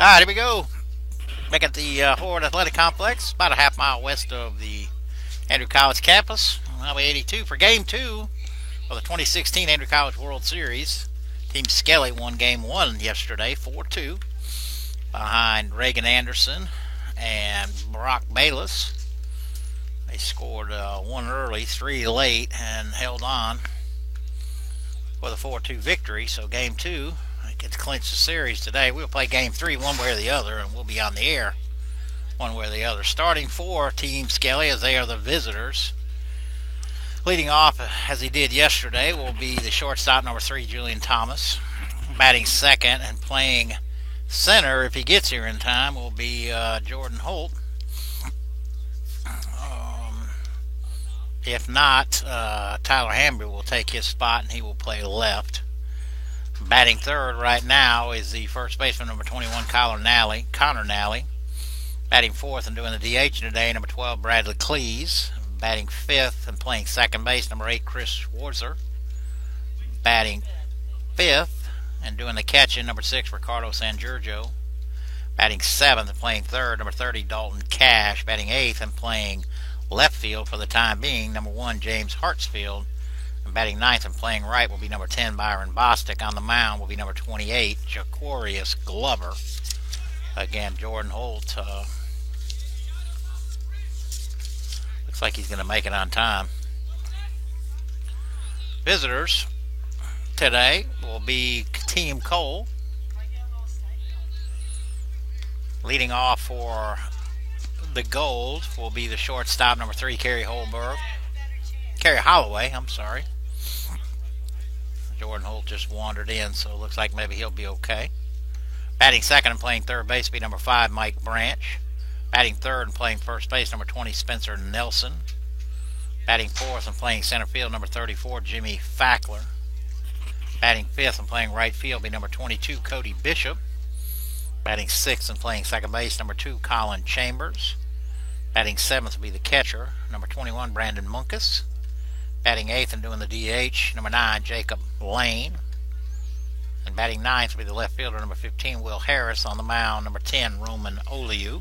All right, here we go. Back at the Horde Athletic Complex, about a half mile west of the Andrew College campus, on Highway 82 for Game 2 of the 2016 Andrew College World Series. Team Skelly won Game 1 yesterday, 4-2, behind Reagan Anderson and Brock Bayless. They scored one early, three late, and held on for the 4-2 victory. So Game 2 gets clinched the series today. We'll play Game 3 one way or the other, and we'll be on the air one way or the other. Starting for Team Skelly, as they are the visitors. Leading off, as he did yesterday, will be the shortstop, number 3, Julian Thomas. Batting second and playing center, if he gets here in time, will be Jordan Holt. If not, Tyler Hamby will take his spot, and he will play left. Batting third right now is the first baseman, number 21, Connor Nally. Batting fourth and doing the DH today, number 12, Bradley Cleese. Batting fifth and playing second base, number 8, Chris Schwarzer. Batting fifth and doing the catching, number 6, Ricardo Sanjurjo. Batting seventh and playing third, number 30, Dalton Cash. Batting eighth and playing left field for the time being, number 1, James Hartsfield. And batting ninth and playing right will be number 10, Byron Bostic. On the mound will be number 28, Jaquarius Glover. Again, Jordan Holt looks like he's going to make it on time. Visitors today will be Team Cole. Leading off for the Gold will be the shortstop, number 3, Kerry Holloway. Jordan Holt just wandered in, so it looks like maybe he'll be okay. Batting second and playing third base will be number 5, Mike Branch. Batting third and playing first base, number 20, Spencer Nelson. Batting fourth and playing center field, number 34, Jimmy Fackler. Batting fifth and playing right field will be number 22, Cody Bishop. Batting sixth and playing second base, number 2, Colin Chambers. Batting seventh will be the catcher, number 21, Brandon Munkus. Batting eighth and doing the DH, number 9, Jacob Lane. And batting ninth will be the left fielder, number 15, Will Harris. On the mound, number 10, Roman Oliu.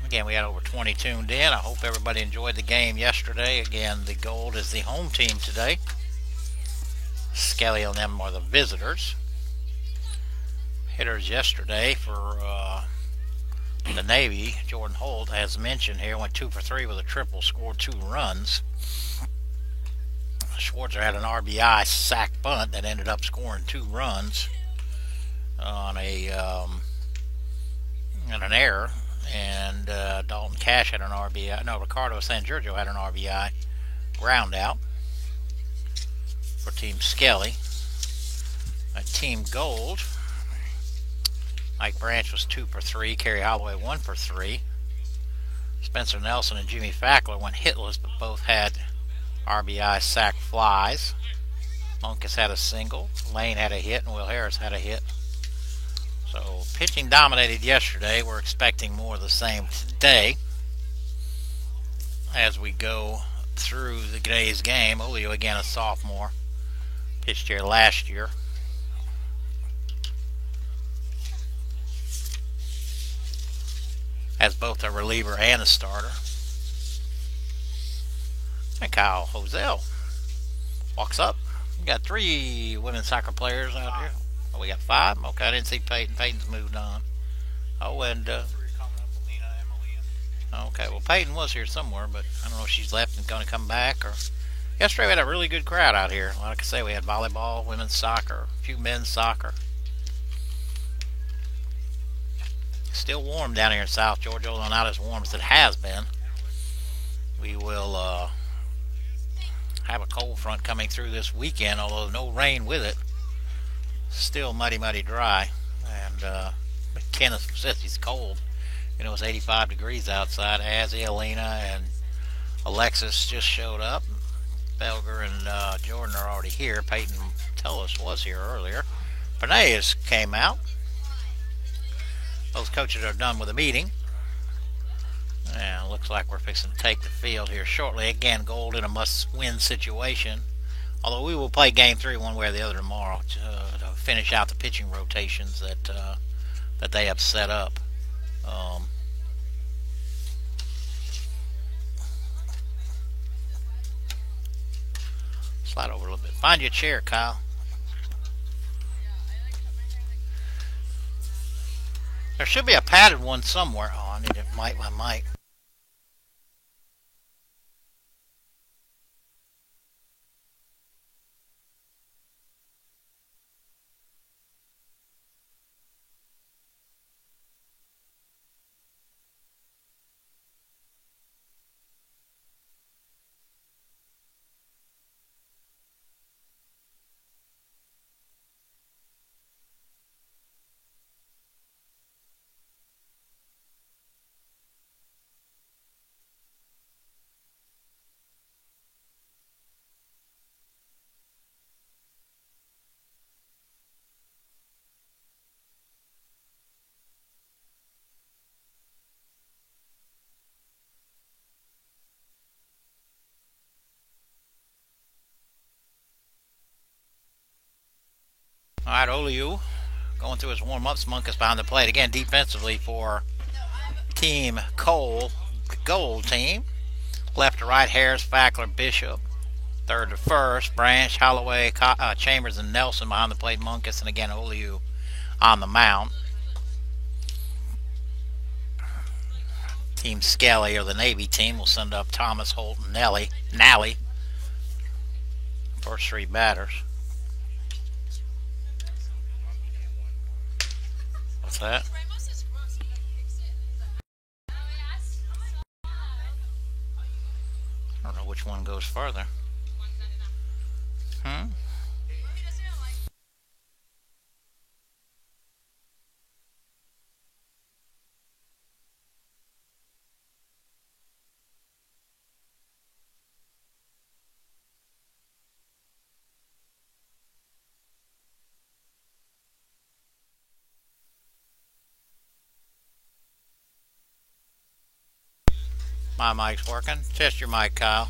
Again, we had over 20 tuned in. I hope everybody enjoyed the game yesterday. Again, the Gold is the home team today. Skelly and them are the visitors. Hitters yesterday for the Navy, Jordan Holt, as mentioned here, went 2 for 3 with a triple, scored 2 runs. Schwarzer had an RBI sac bunt that ended up scoring 2 runs on an error, and Dalton Cash had an RBI. No, Ricardo Sanjurjo had an RBI ground out for Team Skelly. Team Gold, Mike Branch was 2 for 3, Kerry Holloway 1 for 3. Spencer Nelson and Jimmy Fackler went hitless, but both had RBI sac flies. Munkus had a single, Lane had a hit, and Will Harris had a hit. So pitching dominated yesterday. We're expecting more of the same today as we go through the day's game. Olio, again, a sophomore, pitched here last year. As both a reliever and a starter. And Kyle Hosell walks up. We got 3 women's soccer players out here. Oh, we got 5? Okay, I didn't see Peyton. Peyton's moved on. Oh, and okay, well, Peyton was here somewhere, but I don't know if she's left and going to come back. Or yesterday we had a really good crowd out here. Like I say, we had volleyball, women's soccer, a few men's soccer. Still warm down here in South Georgia, although not as warm as it has been. We will have a cold front coming through this weekend, although no rain with it. Still muddy dry. And Kenneth says he's cold. You know, it's 85 degrees outside. Azzy, Alina, and Alexis just showed up. Belger and Jordan are already here. Peyton Tellis was here earlier. Penaeus came out. Those coaches are done with the meeting. And looks like we're fixing to take the field here shortly. Again, Gold in a must-win situation. Although we will play Game 3 one way or the other tomorrow to finish out the pitching rotations that that they have set up. Um, Slide over a little bit. Find your chair, Kyle. There should be a padded one somewhere. Oh, I need to mic my mic. All right, Oliu going through his warm-ups. Munkus behind the plate. Again, defensively for Team Cole, the gold team. Left to right, Harris, Fackler, Bishop. Third to first, Branch, Holloway, Chambers, and Nelson behind the plate. Munkus, and again, Oliu on the mound. Team Skelly, or the Navy team, will send up Thomas, Holt, and Nally. First three batters. What's that? I don't know which one goes further. My mic's working. Test your mic, Kyle.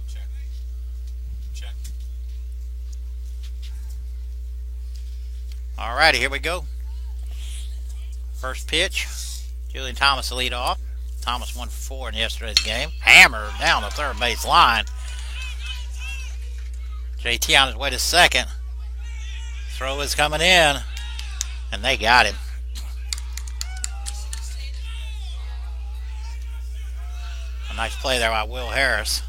Check. Alrighty, here we go. First pitch. Julian Thomas to lead off. Thomas 1 for 4 in yesterday's game. Hammered down the third base line. JT on his way to second. Throw is coming in. And they got him. A nice play there by Will Harris.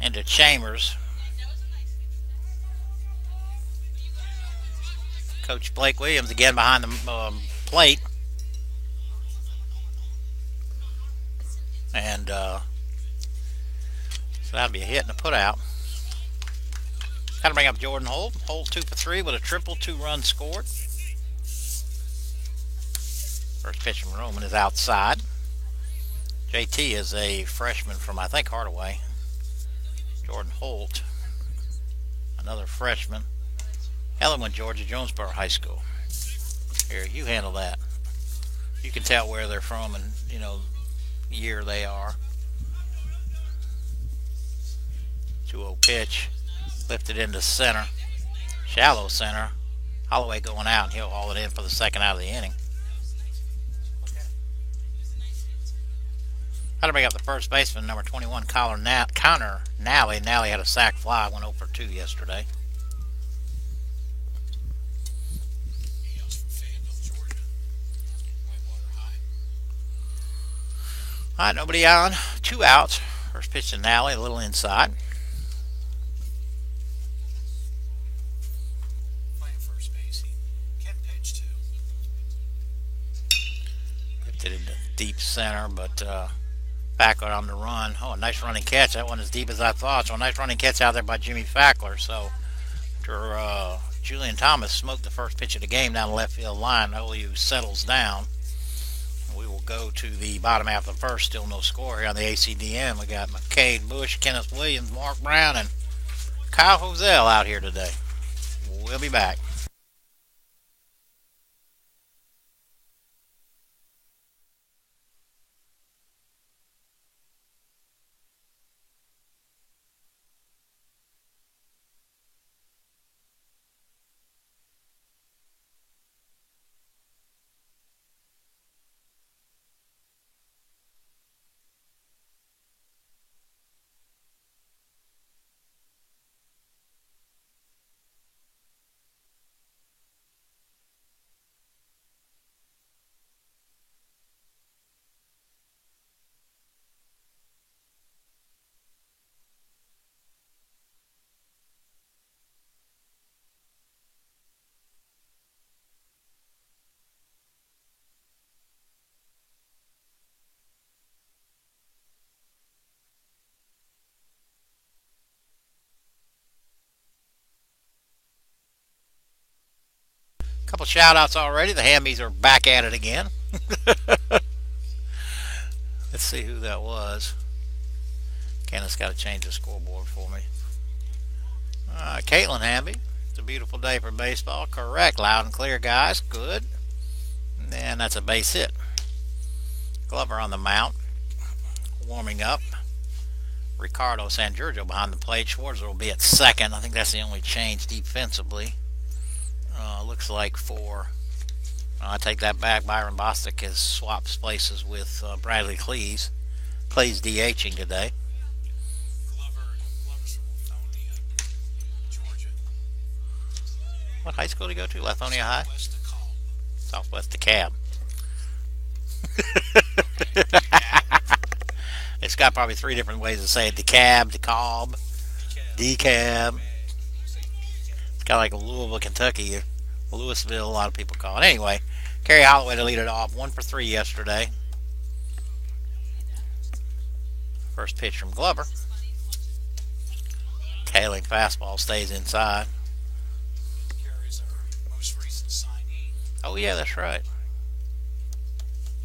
Into Chambers. Coach Blake Williams again behind the plate. And so that'll be a hit and a put out. Got to bring up Jordan Holt. Holt 2 for 3 with a triple, 2 runs scored. First pitch from Roman is outside. JT is a freshman from, I think, Hardaway. Jordan Holt, another freshman. Ellenwood, Georgia, Jonesboro High School. Here, you handle that. You can tell where they're from and, year they are. 2-0 pitch. Lifted into center. Shallow center. Holloway going out, and he'll haul it in for the second out of the inning. Got to bring up the first baseman, number 21, Connor Nally. Nally had a sac fly, went 0 for 2 yesterday. All right, nobody on. 2 outs. First pitch to Nally, a little inside. Lifted into deep center, but Fackler on the run. Oh, a nice running catch. That one as deep as I thought. So a nice running catch out there by Jimmy Fackler. So after Julian Thomas smoked the first pitch of the game down the left field line, OU settles down. We will go to the bottom half of the first. Still no score here on the ACDM. We got McCade Bush, Kenneth Williams, Mark Brown, and Kyle Hosell out here today. We'll be back. Couple shout outs already. The Hambies are back at it again. Let's see who that was. Kenneth's got to change the scoreboard for me. Caitlin Hamby. It's a beautiful day for baseball. Correct. Loud and clear, guys. Good. And that's a base hit. Glover on the mound. Warming up. Ricardo Sangiorgio behind the plate. Schwarzer will be at second. I think that's the only change defensively. Looks like I take that back. Byron Bostic has swapped places with Bradley Cleese. Cleese DHing today. Glover's from Lithonia, Georgia. What high school did he go to? Lithonia High? Southwest Southwest DeKalb. DeKalb. It's got probably 3 different ways to say it. DeKalb, DeKalb, DeKalb. It's kind of like Louisville, Kentucky, or Louisville, a lot of people call it. Anyway, Kerry Holloway to lead it off. 1 for 3 yesterday. First pitch from Glover. Tailing fastball stays inside. Kerry's our most recent signee. Oh, yeah, that's right.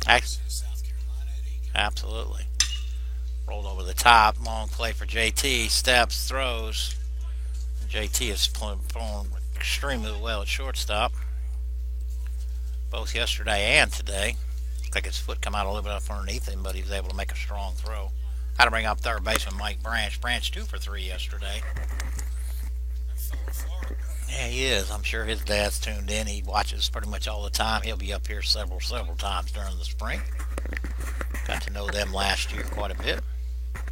South Carolina at Aiken. Absolutely. Rolled over the top. Long play for JT. Steps, throws. JT is performed extremely well at shortstop. Both yesterday and today. Looked like his foot come out a little bit up underneath him, but he was able to make a strong throw. Had to bring up third baseman Mike Branch. Branch 2 for 3 yesterday. That fellow in Florida. Yeah, he is. I'm sure his dad's tuned in. He watches pretty much all the time. He'll be up here several times during the spring. Got to know them last year quite a bit. Hit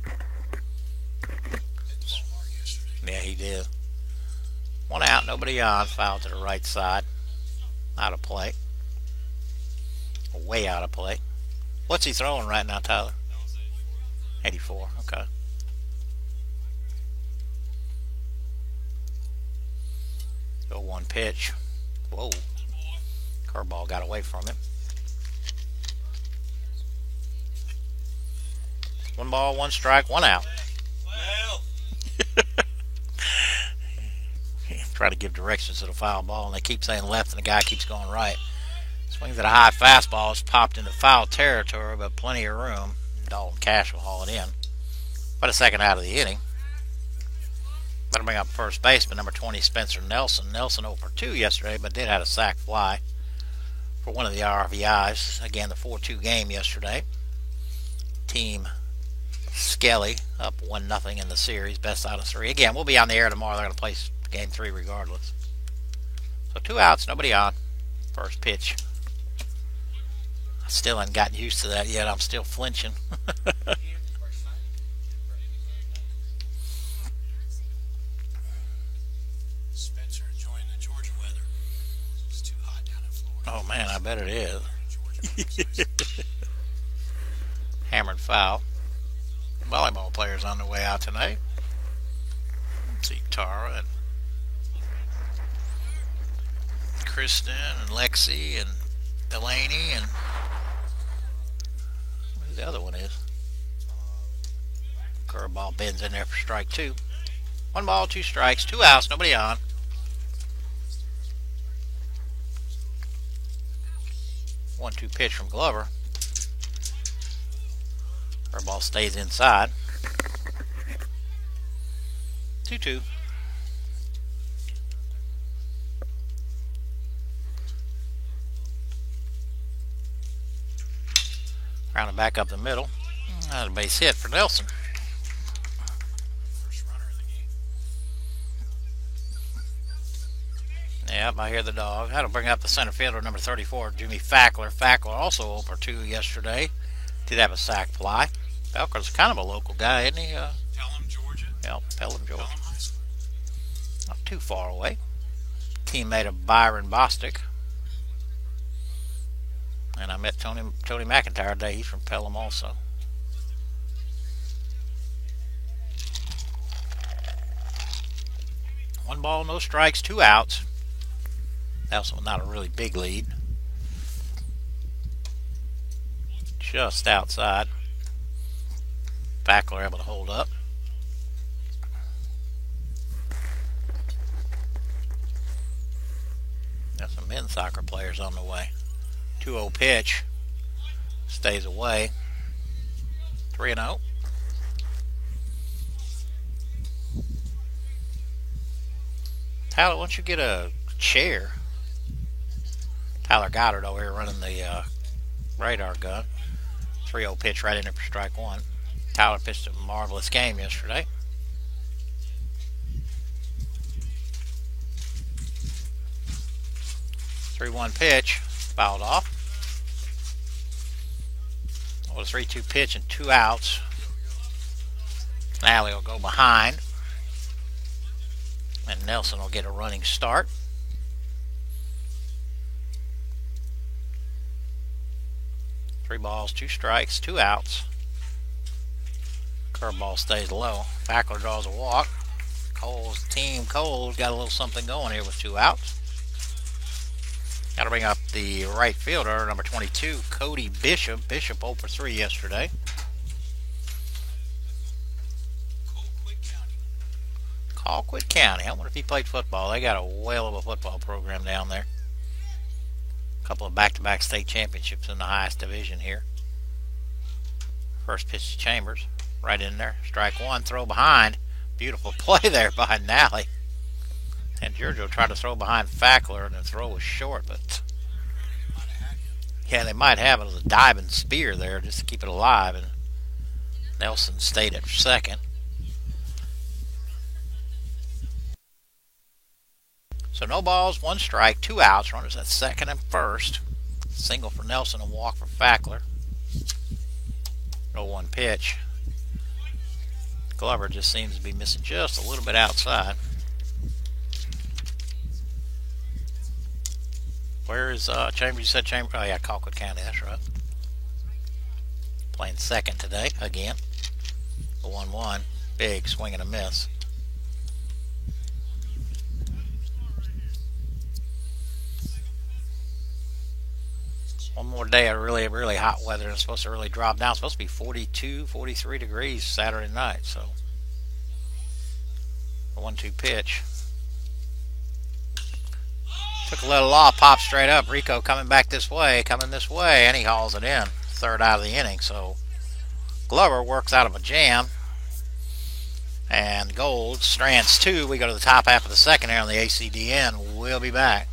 the ball hard yesterday. Yeah, he did. 1 out, nobody on. Foul to the right side. Out of play. Way out of play. What's he throwing right now, Tyler? That was 84. Okay. Go 1 pitch. Whoa. Curveball got away from him. 1 ball, 1 strike, 1 out. Well, Try to give directions to the foul ball, and they keep saying left, and the guy keeps going right. Swings at a high fastball. It's popped into foul territory, but plenty of room. Dalton Cash will haul it in. But a second out of the inning. Better bring up first baseman, number 20, Spencer Nelson. Nelson 0 for 2 yesterday, but did have a sac fly for one of the RBIs. Again, the 4-2 game yesterday. Team Skelly up 1-0 in the series, best out of 3. Again, we'll be on the air tomorrow. They're going to play game 3 regardless. So 2 outs, nobody on. First pitch. I still haven't gotten used to that yet. I'm still flinching. Spencer enjoying the Georgia weather. It's too hot down in Florida. Oh man, I bet it is. Georgia. Hammered foul. Volleyball players on the way out tonight. Let's see, Tara and Kristen and Lexi and Delaney and who the other one is. Curveball bends in there for strike 2. 1 ball, 2 strikes, 2 outs, nobody on. One-two pitch from Glover. Curveball stays inside. 2-2. Rounding back up the middle. That's a base hit for Nelson. First runner of the game. Yep, I hear the dog. Had to bring up the center fielder, number 34, Jimmy Fackler. Fackler also 0 for 2 yesterday. Did have a sac fly. Fackler's kind of a local guy, isn't he? Pelham, Georgia. Yep, Pelham, Georgia. Pelham High School. Not too far away. Teammate of Byron Bostic. And I met Tony McIntyre today. He's from Pelham also. One ball, no strikes, 2 outs. That was not a really big lead. Just outside. Fackler able to hold up. Got some men's soccer players on the way. 2-0 pitch. Stays away. 3-0. Tyler, why don't you get a chair? Tyler Goddard over here running the radar gun. 3-0 pitch right in there for strike one. Tyler pitched a marvelous game yesterday. 3-1 pitch, fouled off. Well, a 3-2 pitch and 2 outs. Nally will go behind. And Nelson will get a running start. Three balls, 2 strikes, 2 outs. Curveball stays low. Fackler draws a walk. Team Cole's got a little something going here with 2 outs. Got to bring up the right fielder, number 22, Cody Bishop. Bishop 0 for 3 yesterday. Colquitt County. I wonder if he played football. They got a whale of a football program down there. A couple of back-to-back state championships in the highest division here. First pitch to Chambers. Right in there. Strike one. Throw behind. Beautiful play there by Nally. And Giorgio tried to throw behind Fackler, and the throw was short, but yeah, they might have it as a diving spear there just to keep it alive, and Nelson stayed at second. So no balls, 1 strike, 2 outs. Runners at second and first. Single for Nelson and walk for Fackler. 0-1 pitch. Glover just seems to be missing just a little bit outside. Where is Chambers? You said Chambers. Oh, yeah, Colquitt County. That's right. Playing second today again. The 1-1. Big swing and a miss. One more day of really, really hot weather. It's supposed to really drop down. It's supposed to be 42, 43 degrees Saturday night. So, a 1-2 pitch. Took a little off, popped straight up. Rico coming this way, and he hauls it in. Third out of the inning. So Glover works out of a jam. And Gold strands 2. We go to the top half of the second here on the ACDN. We'll be back.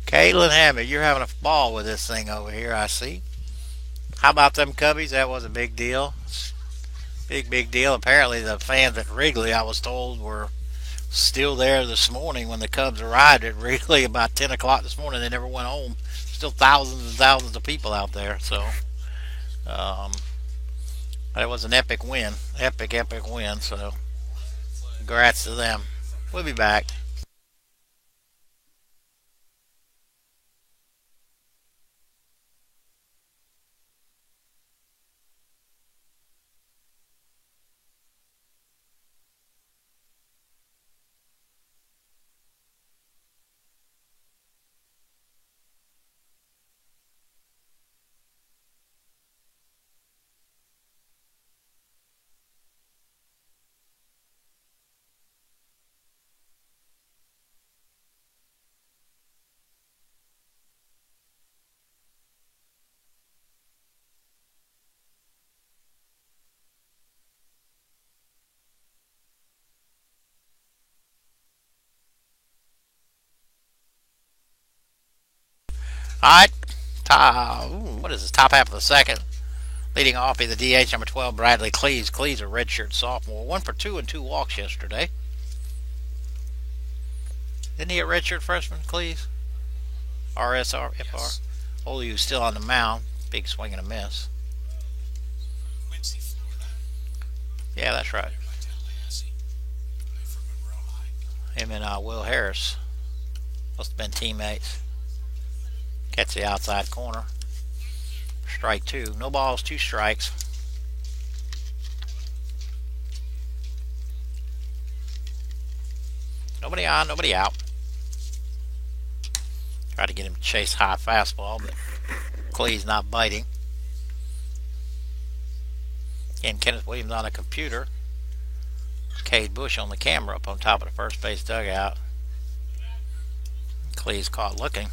Caitlin Hammond, you're having a ball with this thing over here, I see. How about them Cubbies? That was a big deal. Big deal. Apparently the fans at Wrigley, I was told, were still there this morning when the Cubs arrived at Wrigley about 10 o'clock this morning. They never went home. Still thousands and thousands of people out there. So, it was an epic win. Epic win. So, congrats to them. We'll be back. All right, what is this? Top half of the second. Leading off is the DH number 12, Bradley Cleese. Cleese, a redshirt sophomore, 1 for 2 and 2 walks yesterday. Isn't he a redshirt freshman, Cleese? RSR, FR. Yes. OU still on the mound. Big swing and a miss. Quincy, Florida. Yeah, that's right. Him and Will Harris must have been teammates. Catch the outside corner. Strike 2. No balls, 2 strikes. Nobody on, nobody out. Try to get him to chase high fastball, but Clee's not biting. Again, Kenneth Williams on a computer. Cade Bush on the camera up on top of the first base dugout. Clee's caught looking.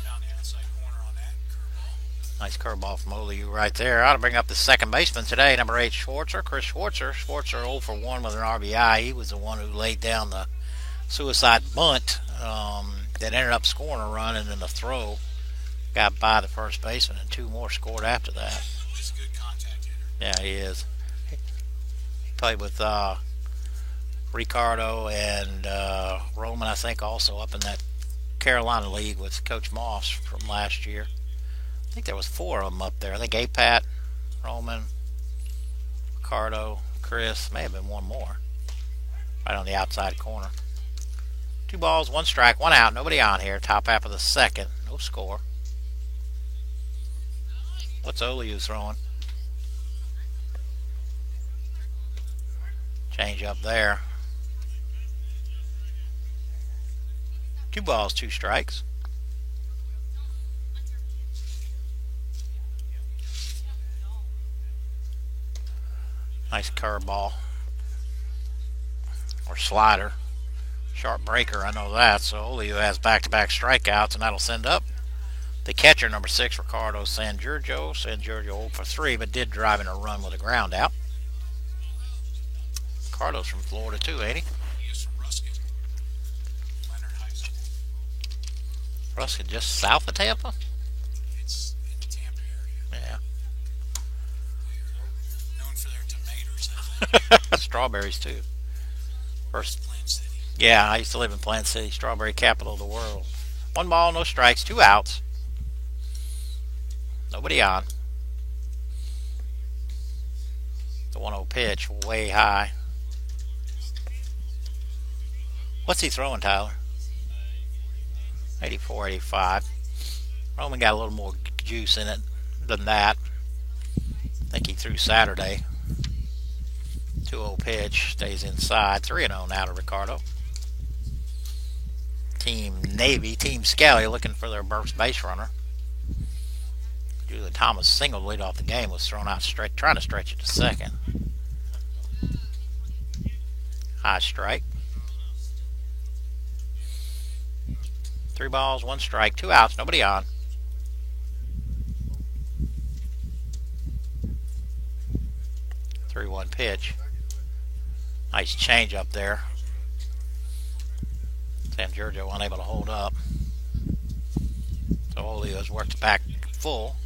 Down the outside corner on that curveball. Nice curveball from Oliu right there. Ought to bring up the second baseman today, number 8, Schwartzer, Chris Schwartzer. Schwartzer 0 for 1 with an RBI. He was the one who laid down the suicide bunt that ended up scoring a run, and then the throw got by the first baseman, and 2 more scored after that. He's a good contact hitter. Yeah, he is. He played with Ricardo and Roman, I think, also up in that Carolina League with Coach Moss from last year. I think there was 4 of them up there. I think Apat, Roman, Ricardo, Chris, may have been one more. Right on the outside corner. 2 balls, 1 strike, 1 out. Nobody on here. Top half of the second. No score. What's Oliu throwing? Change up there. 2 balls, 2 strikes. Nice curveball. Or slider. Sharp breaker, I know that. So Oliu has back-to-back strikeouts, and that'll send up the catcher, number 6, Ricardo Sangiorgio. Sangiorgio 0 for 3, but did drive in a run with a ground out. Ricardo's from Florida too, ain't he? He is from Ruskin. Leonard High School. Ruskin, just south of Tampa? It's in the Tampa area. Yeah. They're known for their tomatoes, I think. Strawberries too. First, Plant City. yeah, I used to live in Plant City, strawberry capital of the world. 1 ball, no strikes, 2 outs. Nobody on. The 1-0 pitch, way high. What's he throwing, Tyler? 84, 85. Roman got a little more juice in it than that. I think he threw Saturday. 2-0 pitch, stays inside. 3-0 now to Ricardo. Team Navy, Team Scally looking for their first base runner. Julian Thomas single lead off the game, was thrown out straight, trying to stretch it to second. High strike. 3 balls, 1 strike, 2 outs, nobody on. Three-one pitch. Nice change up there. Sangiorgio unable to hold up. So Oliu has worked back full.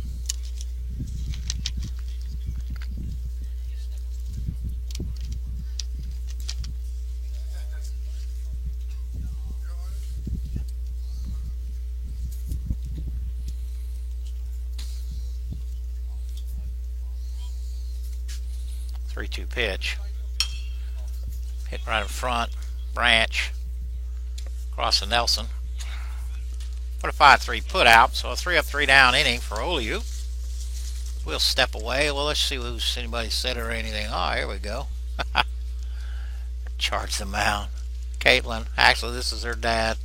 Three-two pitch. Hit right in front. Branch. Across to Nelson. What a 5-3 put out. So a 3 up, 3 down inning for Oliu. We'll step away. Well, let's see who's anybody said or anything. Oh, here we go. Charge the mound. Caitlin. Actually, this is her dad.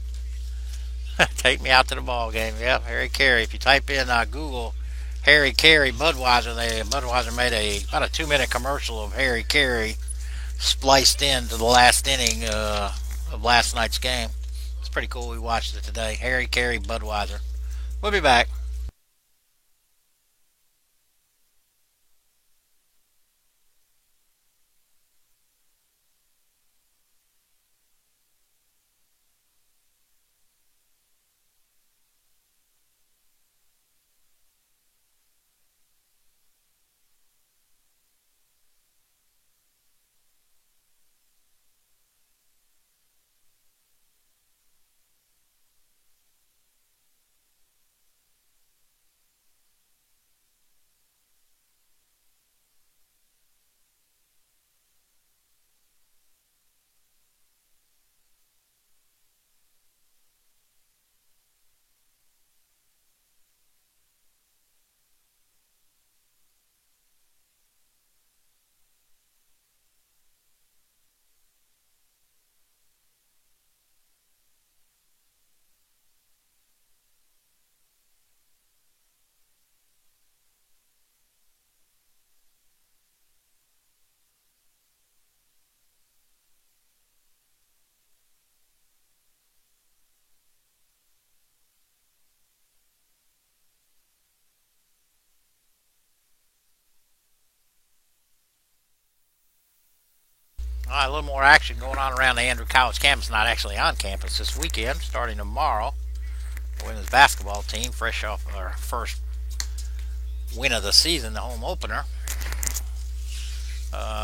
Take me out to the ball game. Yep, Harry Carey. If you type in Google Harry Carey Budweiser, Budweiser made about a 2-minute commercial of Harry Carey spliced into the last inning of last night's game. It's pretty cool. We watched it today. Harry Carey Budweiser. We'll be back. All right, a little more action going on around the Andrew College campus. Not actually on campus this weekend, starting tomorrow. The women's basketball team, fresh off our first win of the season, the home opener.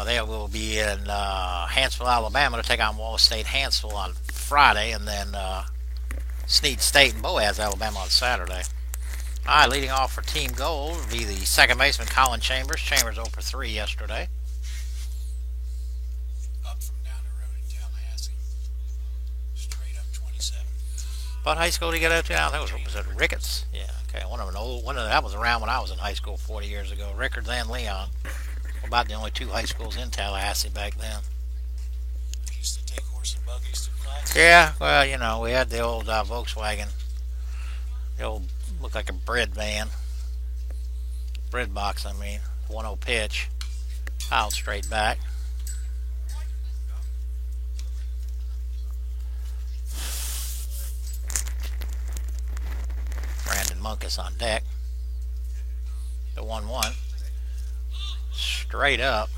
They will be in Hanceville, Alabama to take on Wallace State Hanceville on Friday, and then Snead State and Boaz, Alabama on Saturday. All right, leading off for Team Gold will be the second baseman, Colin Chambers. Chambers 0 for 3 yesterday. Up from down the road in Tallahassee. Straight up 27. What high school did he get out to? I think was it Ricketts? Yeah, okay. One of that was around when I was in high school 40 years ago. Ricketts and Leon. About the only two high schools in Tallahassee back then. I used to take horse and buggies to class. Yeah, well, you know, we had the old Volkswagen. The old, looked like a bread van. Bread box, I mean. 1-0 pitch. Fouled straight back. Brandon Munkus on deck. The 1-1. Straight up.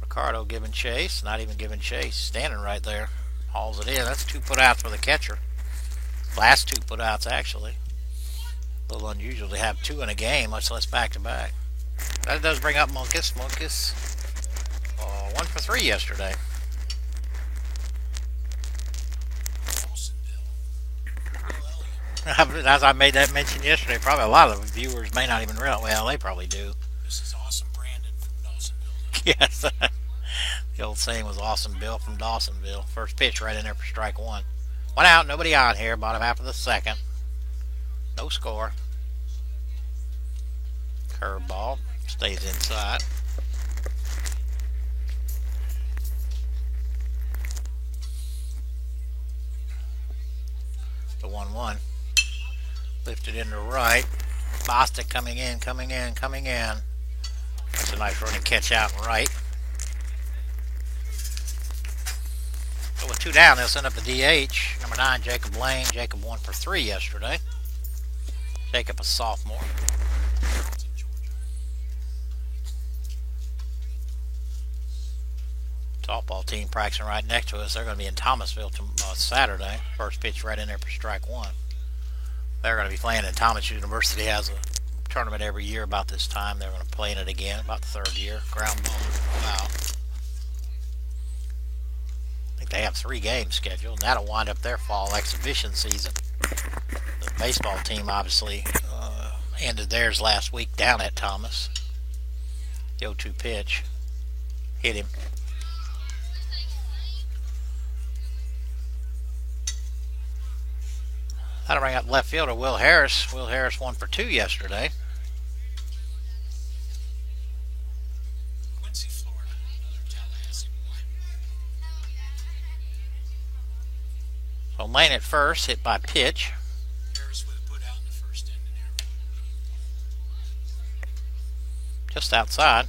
Ricardo giving chase. Not even giving chase. Standing right there. Hauls it in. That's 2 putouts for the catcher. Last 2 putouts, actually. A little unusual to have 2 in a game, much less back-to-back. That does bring up Munkus. Munkus 1 for 3 yesterday. As I made that mention yesterday, probably a lot of the viewers may not even realize. Well, they probably do. This is Awesome Brandon from Dawsonville. Yes. The old saying was Awesome Bill from Dawsonville. First pitch right in there for strike 1. 1 out, nobody on here. Bottom half of the second. No score. Curveball. Stays inside. The 1-1. Lifted into right. Bostic coming in. That's a nice running catch out and right. So with 2 down, they'll send up the DH. Number 9, Jacob Lane. Jacob 1 for 3 yesterday. Jacob, a sophomore. Softball team practicing right next to us. They're going to be in Thomasville Saturday. First pitch right in there for strike 1. They're going to be playing in Thomas University. Has a tournament every year about this time. They're going to play in it again about the 3rd year. Ground ball. Wow. I think they have 3 games scheduled, and that'll wind up their fall exhibition season. The baseball team obviously ended theirs last week down at Thomas. The 0-2 pitch hit him. That'll bring up left fielder Will Harris. Will Harris 1 for 2 yesterday. Quincy, Florida, another Tallahassee boy. So Lane at first, hit by pitch. Harris with a put out in the first inning there. Just outside.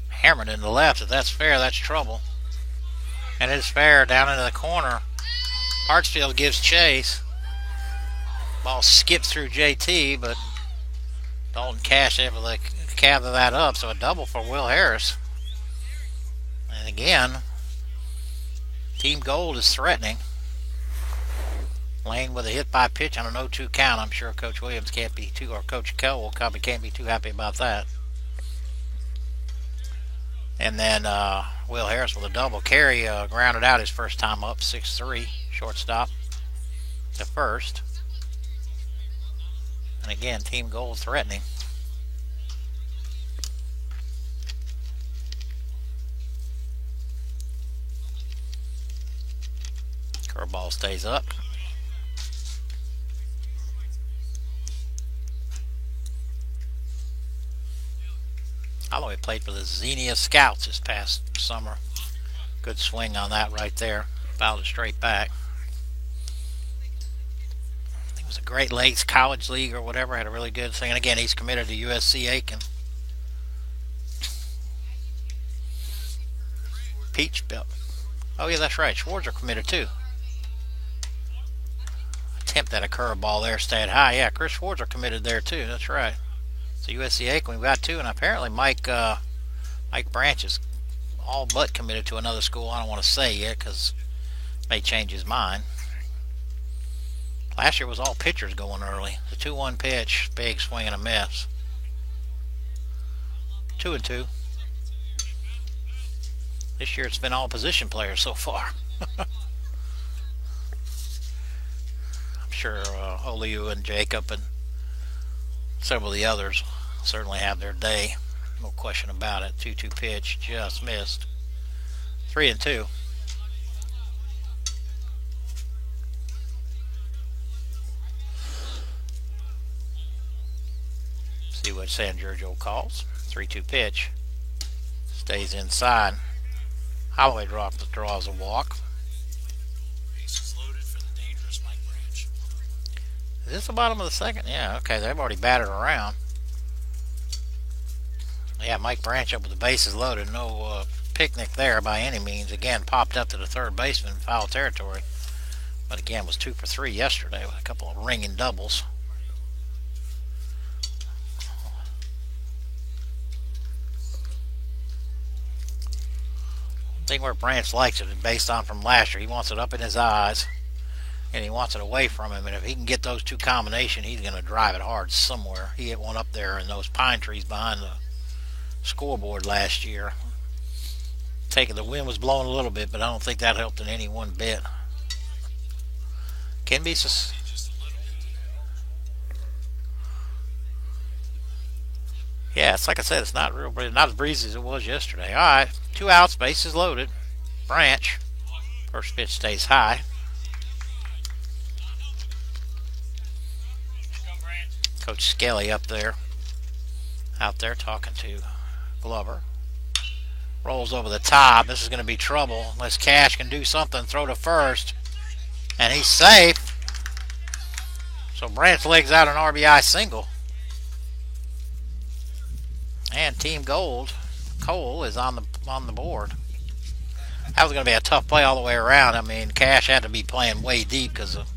Hammered in the left. If that's fair, that's trouble. And it's fair down into the corner. Hartsfield gives chase. Ball skips through JT, but Dalton Cash able to gather that up. So a double for Will Harris. And again, Team Gold is threatening. Lane with a hit by pitch on an 0-2 count. I'm sure Coach Williams can't be too, or Coach Cowell probably can't be too happy about that. And then Will Harris with a double carry, grounded out his first time up, 6-3, shortstop to first. And again, Team Gold threatening. Curveball stays up. Although he played for the Xenia Scouts this past summer. Good swing on that right there. Fouled it straight back. I think it was a Great Lakes College League or whatever. Had a really good thing. And again, he's committed to USC Aiken. Peach Belt. Oh, yeah, that's right. Schwartz are committed too. attempt at a curveball there, stayed high. Yeah, Chris Schwartz are committed there too. That's right. So USC Aiken, we've got two, and apparently Mike Branch is all but committed to another school. I don't want to say yet because may change his mind. Last year was all pitchers going early. The 2-1 pitch, big swing and a miss. 2-2. This year it's been all position players so far. I'm sure Oliu and Jacob and several of the others certainly have their day. No question about it. 2-2 pitch, just missed. 3-2. See what San Giorgio calls. 3-2 pitch. Stays inside. Holloway draws a walk. Bases loaded for the dangerous Mike Branch. Is this the bottom of the second? Yeah, okay. They've already batted around. Yeah, Mike Branch up with the bases loaded. No picnic there by any means. Again, popped up to the third baseman in foul territory. But again, was 2 for 3 yesterday with a couple of ringing doubles. I think where Branch likes it is based on from last year. He wants it up in his eyes, and he wants it away from him. And if he can get those two combination, he's going to drive it hard somewhere. He hit one up there in those pine trees behind the scoreboard last year. The wind was blowing a little bit, but I don't think that helped in any one bit. Can be Just a little bit. Yeah, it's like I said, it's not not as breezy as it was yesterday. All right, 2 outs, bases loaded. Branch, first pitch stays high. Coach Skelly out there talking to Glover. Rolls over the top. This is going to be trouble unless Cash can do something. Throw to first, and he's safe. So Branch legs out an RBI single. And Team Gold, Cole, is on the board. That was going to be a tough play all the way around. I mean, Cash had to be playing way deep because of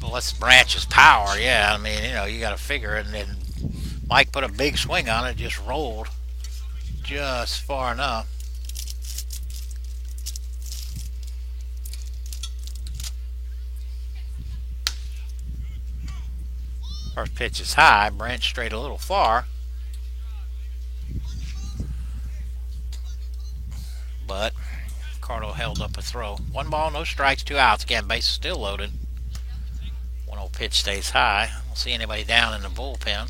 what's Branch's power. Yeah, I mean, you got to figure it. And Mike put a big swing on it, just rolled just far enough. First pitch is high. Branch straight a little far. But Cardo held up a throw. 1 ball, no strikes, 2 outs. Again, base is still loaded. 1-0 pitch stays high. I don't see anybody down in the bullpen.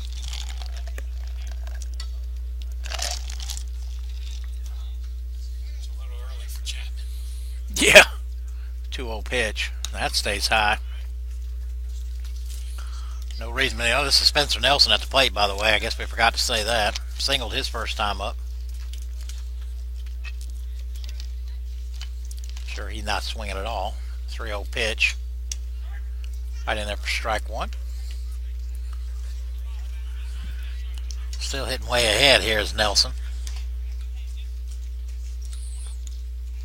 It's a little early for Chapman. Yeah. 2-0 pitch. That stays high. No reason. This is Spencer Nelson at the plate, by the way. I guess we forgot to say that. Singled his first time up. Sure, he's not swinging at all. 3-0 pitch. Right in there for strike 1. Still hitting way ahead here is Nelson.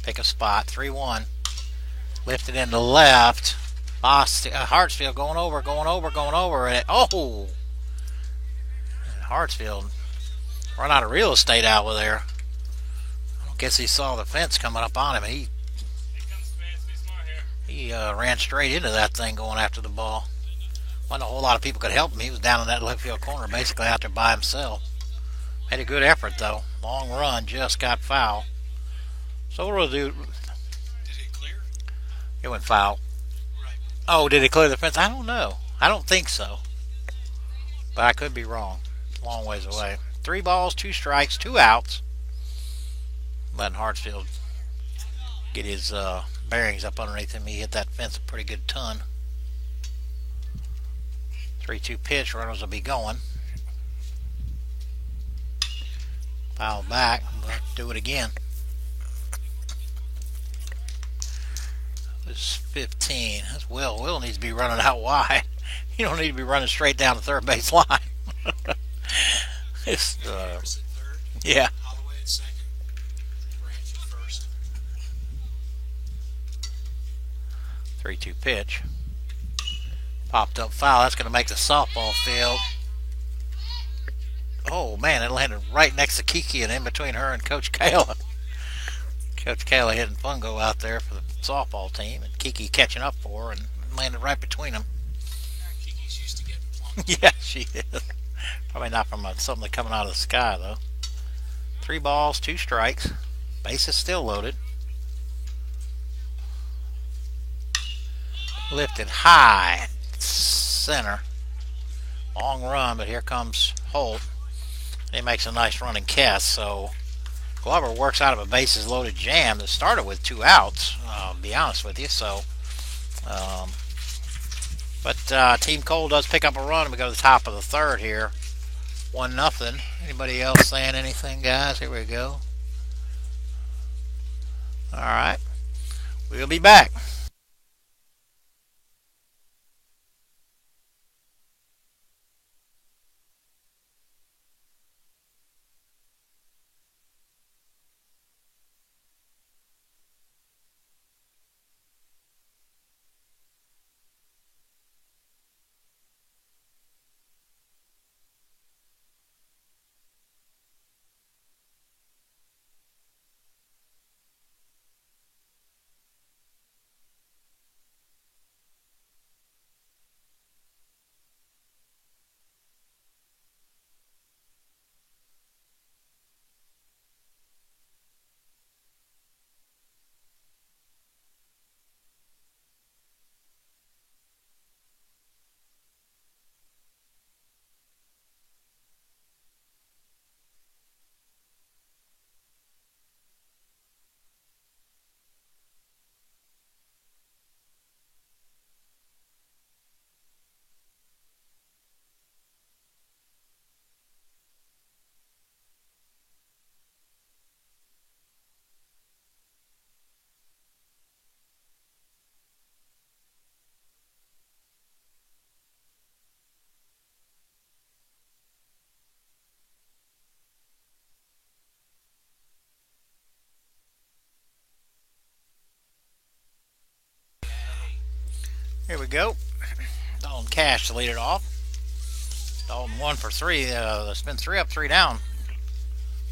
Pick a spot. 3-1. Lifted into left. Hartsfield going over. And Hartsfield run out of real estate out with there. I guess he saw the fence coming up on him. He ran straight into that thing going after the ball. Wasn't a whole lot of people could help him. He was down in that left field corner basically out there by himself. Made a good effort though. Long run, just got foul. So what will do? Did it clear? It went foul. Right. Oh, did it clear the fence? I don't know. I don't think so. But I could be wrong. Long ways away. 3 balls, 2 strikes, 2 outs. Letting Hartsfield get his bearings up underneath him. He hit that fence a pretty good ton. 3-2 pitch. Runners will be going. Foul back. We'll have to do it again. This is 15. That's Will. Will needs to be running out wide. You don't need to be running straight down the third base line. It's, Harris at third. yeah. Holloway at second. Branch at first. 3-2 pitch. Popped up foul. That's going to make the softball field. Oh, man, it landed right next to Kiki and in between her and Coach Kayla. Coach Kayla hitting fungo out there for the softball team, and Kiki catching up for her and landed right between them. Kiki's used to getting plunked. Yeah, she is. Probably not from something coming out of the sky, though. 3 balls, 2 strikes. Bases still loaded. Lifted high, center. Long run, but here comes Holt. He makes a nice running catch, so Glover works out of a bases loaded jam that started with 2 outs, to be honest with you. So, but Team Cole does pick up a run, and we go to the top of the third here. 1-0. Anybody else saying anything, guys? Here we go. All right. We'll be back. Here we go. Dalton Cash to lead it off. Dalton 1 for 3. It's been 3 up, 3 down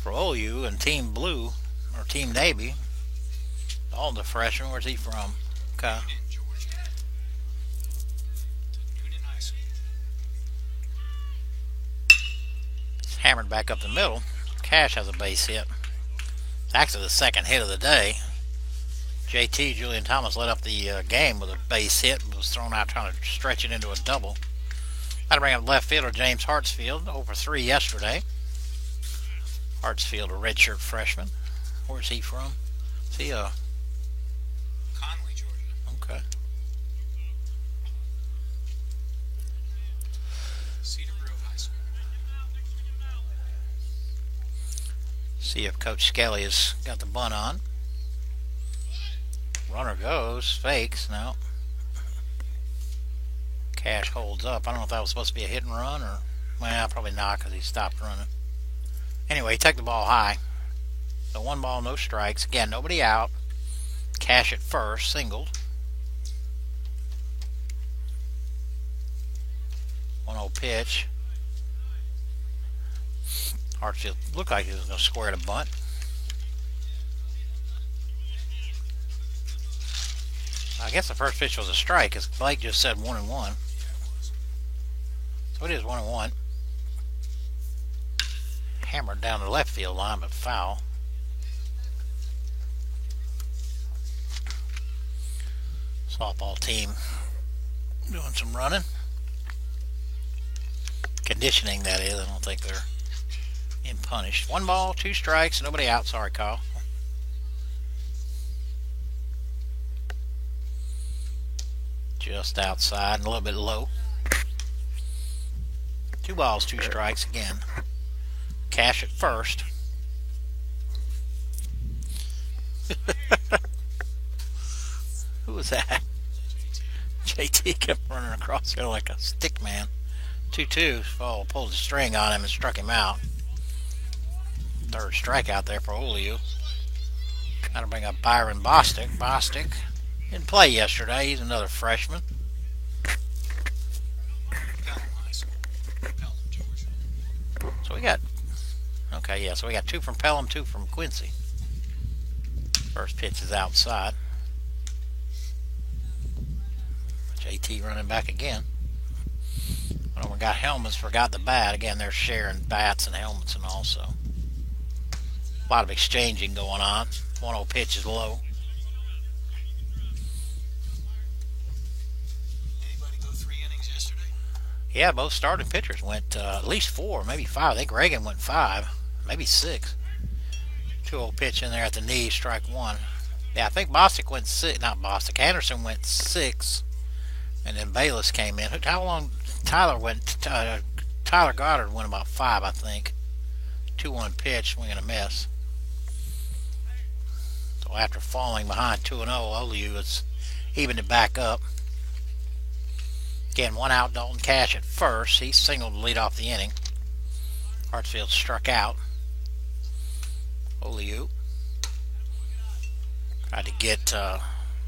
for OU and Team Blue, or Team Navy. Dalton's a freshman. Where's he from? Okay. In Georgia. Noonan High School. It's hammered back up the middle. Cash has a base hit. It's actually the second hit of the day. JT, Julian Thomas, led up the game with a base hit and was thrown out trying to stretch it into a double. Got to bring up left fielder James Hartsfield, over 3 yesterday. Hartsfield, a redshirt freshman. Where's he from? Is he Conley, Georgia. Okay. Cedar Grove High School. See if Coach Skelly has got the bunt on. Runner goes, fakes, no. Cash holds up. I don't know if that was supposed to be a hit and run or, well, probably not because he stopped running. Anyway, he took the ball high. So 1 ball, no strikes. Again, nobody out. Cash at first, singled. 1-0 pitch. Hartsfield looked like he was going to square the bunt. I guess the first pitch was a strike, because Blake just said 1-1. So it is 1-1. Hammered down the left field line, but foul. Softball team doing some running. Conditioning, that is. I don't think they're in punished. 1 ball, 2 strikes, nobody out. Sorry, Kyle. Just outside and a little bit low. 2 balls, 2 strikes again. Cash at first. Who was that? JT kept running across there like a stick man. 2-2. Oh, pulled the string on him and struck him out. 3rd strikeout there for OU. Got to bring up Byron Bostic. Bostic didn't play yesterday. He's another freshman. we got, okay, yeah, so we got 2 from Pelham, 2 from Quincy. First pitch is outside. JT running back again. When we got helmets, forgot the bat. Again, they're sharing bats and helmets and all, so a lot of exchanging going on. 1-0 pitch is low. Anybody go 3 innings yesterday? Yeah, both starting pitchers went at least 4, maybe 5. I think Reagan went 5, maybe 6. 2-0 pitch in there at the knee, strike 1. Yeah, I think Bostic went 6, not Bostic, Anderson went 6, and then Bayless came in. How long? Tyler Goddard went about 5, I think. 2-1 pitch, swing and a miss. So after falling behind 2-0, Oliu has evened it back up. Again, 1 out, Dalton Cash at first. He singled to lead off the inning. Hartsfield struck out. Oliu tried to get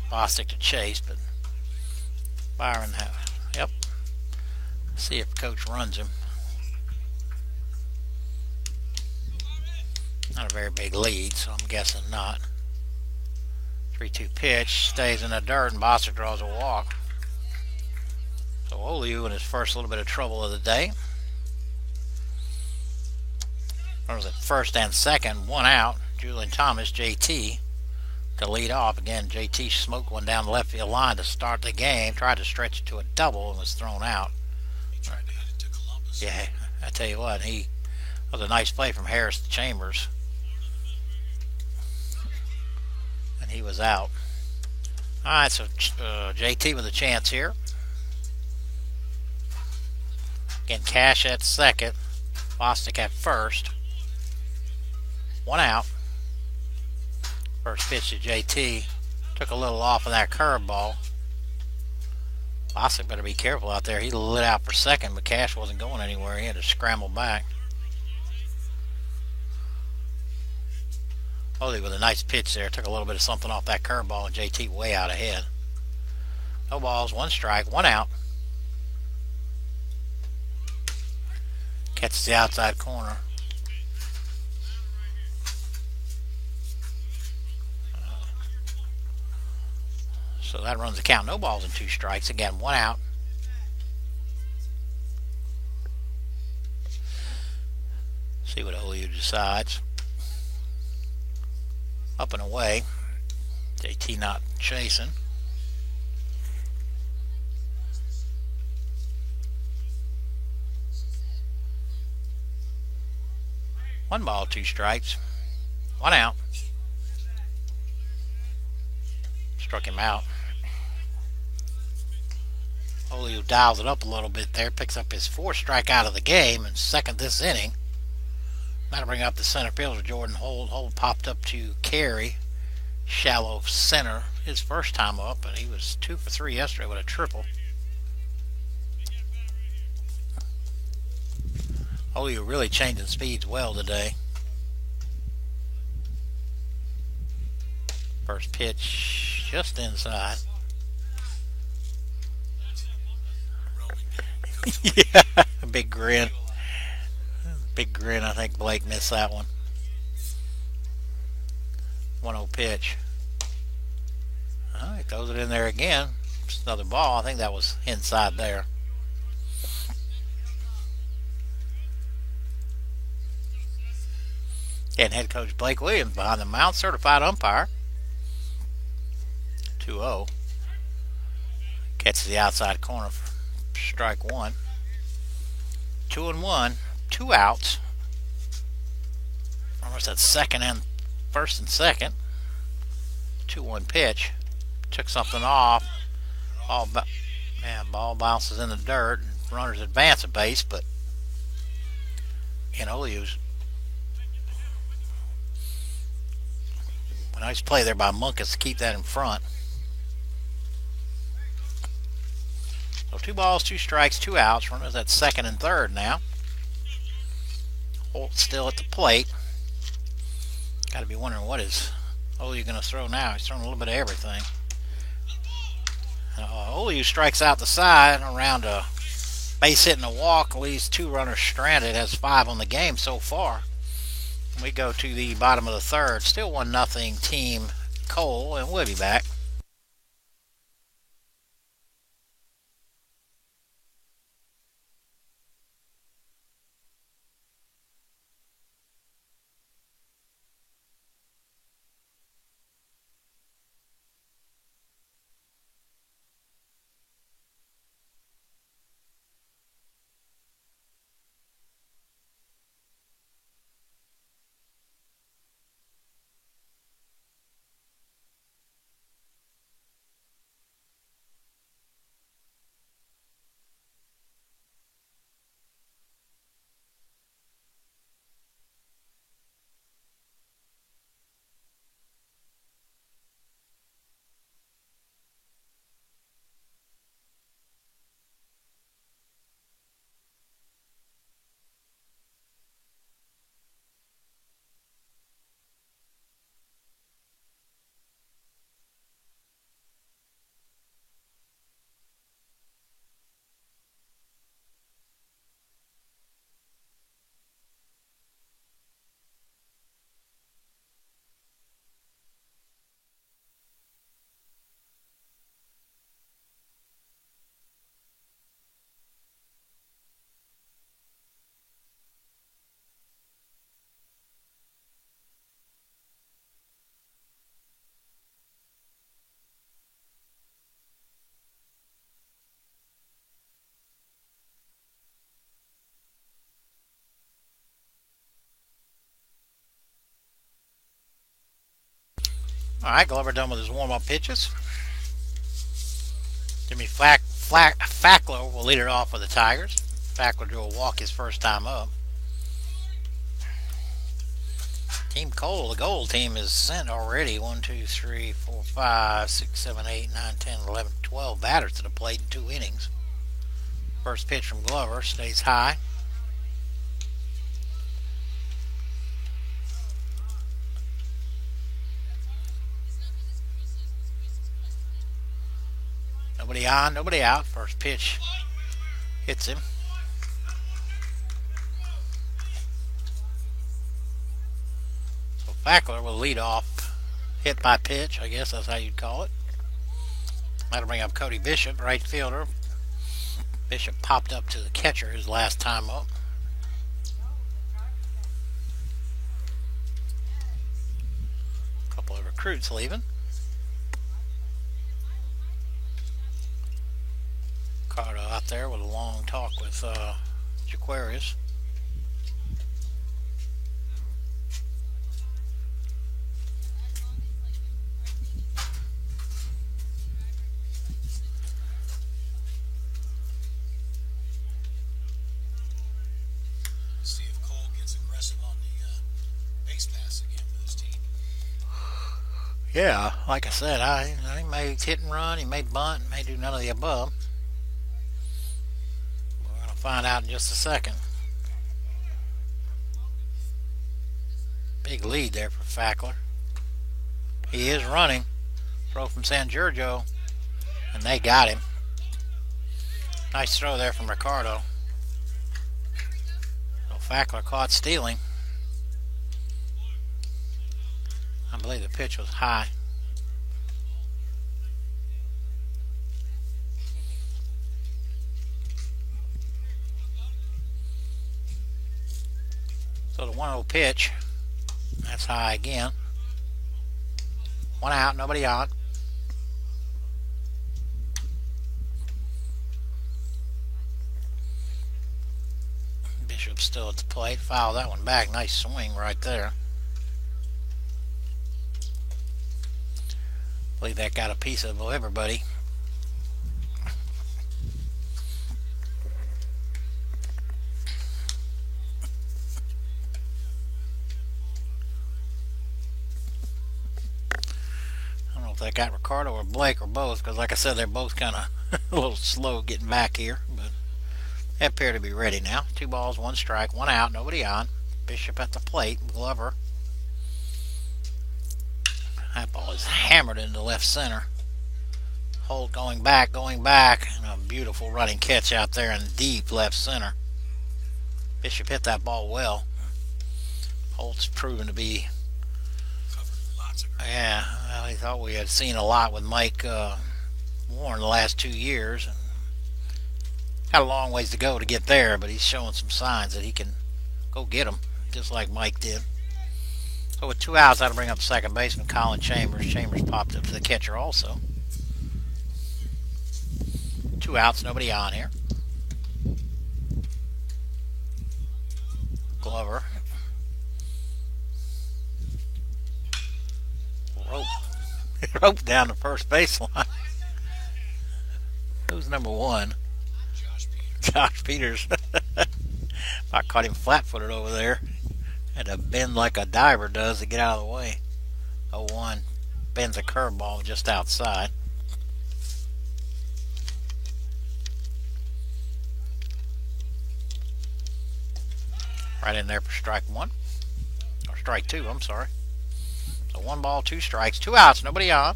Bostic to chase, but Byron, yep. See if coach runs him. Not a very big lead, so I'm guessing not. 3-2 pitch, stays in the dirt, and Bostic draws a walk. So Oliu in his first little bit of trouble of the day. Runners at first and second, 1 out. Julian Thomas, JT, to lead off. Again, JT smoked one down the left field line to start the game. Tried to stretch it to a double and was thrown out. He tried to hit it to Columbus. Yeah, I tell you what, that was a nice play from Harris to Chambers. And he was out. Alright, so JT with a chance here. Again, Cash at second. Bostic at first. 1 out. First pitch to JT. Took a little off of that curveball. Bostic better be careful out there. He lit out for second, but Cash wasn't going anywhere. He had to scramble back. Oli with a nice pitch there. Took a little bit of something off that curveball, and JT way out ahead. No balls, 1 strike, 1 out. Catches the outside corner. So that runs the count. No balls and 2 strikes. Again, 1 out. See what Oliu decides. Up and away. JT not chasing. One ball, 2 strikes. 1 out. Struck him out. Oliu dials it up a little bit there. Picks up his 4th strikeout of the game and second this inning. That'll bring up the center fielder, Jordan Holt. Holt popped up to carry shallow center his first time up, and he was 2 for 3 yesterday with a triple. Oliu really changing speeds well today. First pitch just inside. Yeah, big grin. Big grin. I think Blake missed that one. 1-0 pitch. He throws it in there again. Just another ball. I think that was inside there. And head coach Blake Williams behind the mound, certified umpire. 2-0. Catches the outside corner for strike 1. 2-1. 2 outs. Almost at second and first and second. 2-1 pitch. Took something off. Ball bounces in the dirt. And runners advance a base, but Oliu's a nice play there by Munkus to keep that in front. So 2 balls, 2 strikes, 2 outs. Runners at second and third now. Holt still at the plate. Got to be wondering what is Oliu going to throw now. He's throwing a little bit of everything. Oliu strikes out the side around a Base hit and a walk leaves 2 runners stranded. Has 5 on the game so far. We go to the bottom of the third. Still 1-0 Team Cole, and we'll be back. All right, Glover done with his warm-up pitches. Jimmy Fackler will lead it off for the Tigers. Fackler drew a walk his first time up. Team Cole, the gold team, is sent already 1, 2, 3, 4, 5, 6, 7, 8, 9, 10, 11, 12 batters to the plate in 2 innings. First pitch from Glover stays high. Nobody on, nobody out. First pitch hits him. So Fackler will lead off hit by pitch, I guess that's how you'd call it. That'll bring up Cody Bishop, right fielder. Bishop popped up to the catcher his last time up. A couple of recruits leaving. Carter out there with a long talk with Jaquarius. See if Cole gets aggressive on the base pass again for this team. Yeah, like I said, he may hit and run, he may bunt, may do none of the above. We're going to find out in just a second. Big lead there for Fackler. He is running. Throw from San Giorgio, and they got him. Nice throw there from Ricardo. So Fackler caught stealing. I believe the pitch was high. So the 1-0 pitch, that's high again. 1 out, nobody on. Bishop's still at the plate. Foul that one back. Nice swing right there. I believe that got a piece of everybody. I don't know if that got Ricardo or Blake or both, because like I said, they're both kind of a little slow getting back here, but they appear to be ready now. 2 balls, 1 strike, 1 out, nobody on. Bishop at the plate. Glover. That ball is hammered into left center. Holt going back, and a beautiful running catch out there in deep left center. Bishop hit that ball well. Holt's proven to be, yeah, well, I thought we had seen a lot with Mike Warren the last 2 years, and got a long ways to go to get there, but he's showing some signs that he can go get them, just like Mike did. So with 2 outs, that'll bring up second baseman Colin Chambers. Chambers popped up to the catcher also. 2 outs, nobody on here. Glover. Rope down the first baseline. Who's number 1? Josh Peters. I caught him flat-footed over there. Had to bend like a diver does to get out of the way. 0-1. Bends a curveball just outside. Right in there for strike 1. Or strike 2, I'm sorry. So 1 ball, 2 strikes, 2 outs, nobody on.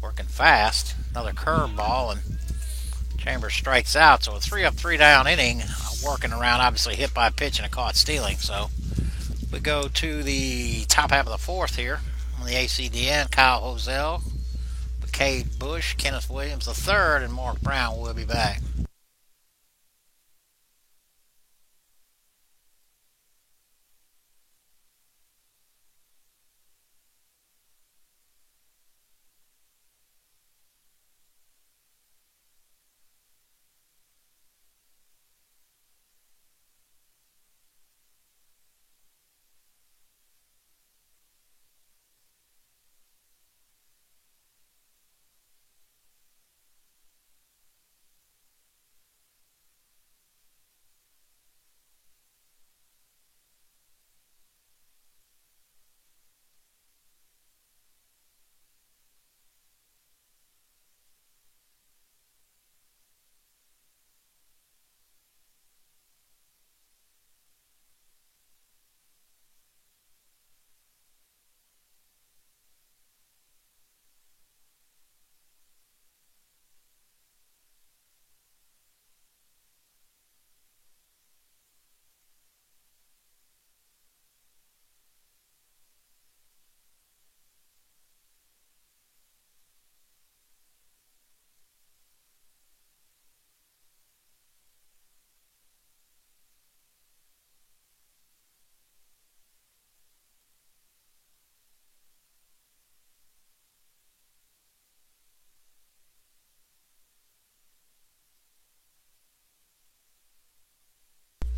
Working fast. Another curveball, and Chambers strikes out. So a 3 up, 3 down inning. Working around, obviously hit by a pitch and a caught stealing. So we go to the top half of the 4th here on the ACDN. Kyle Hosell, McCade Bush, Kenneth Williams III, and Mark Brown will be back.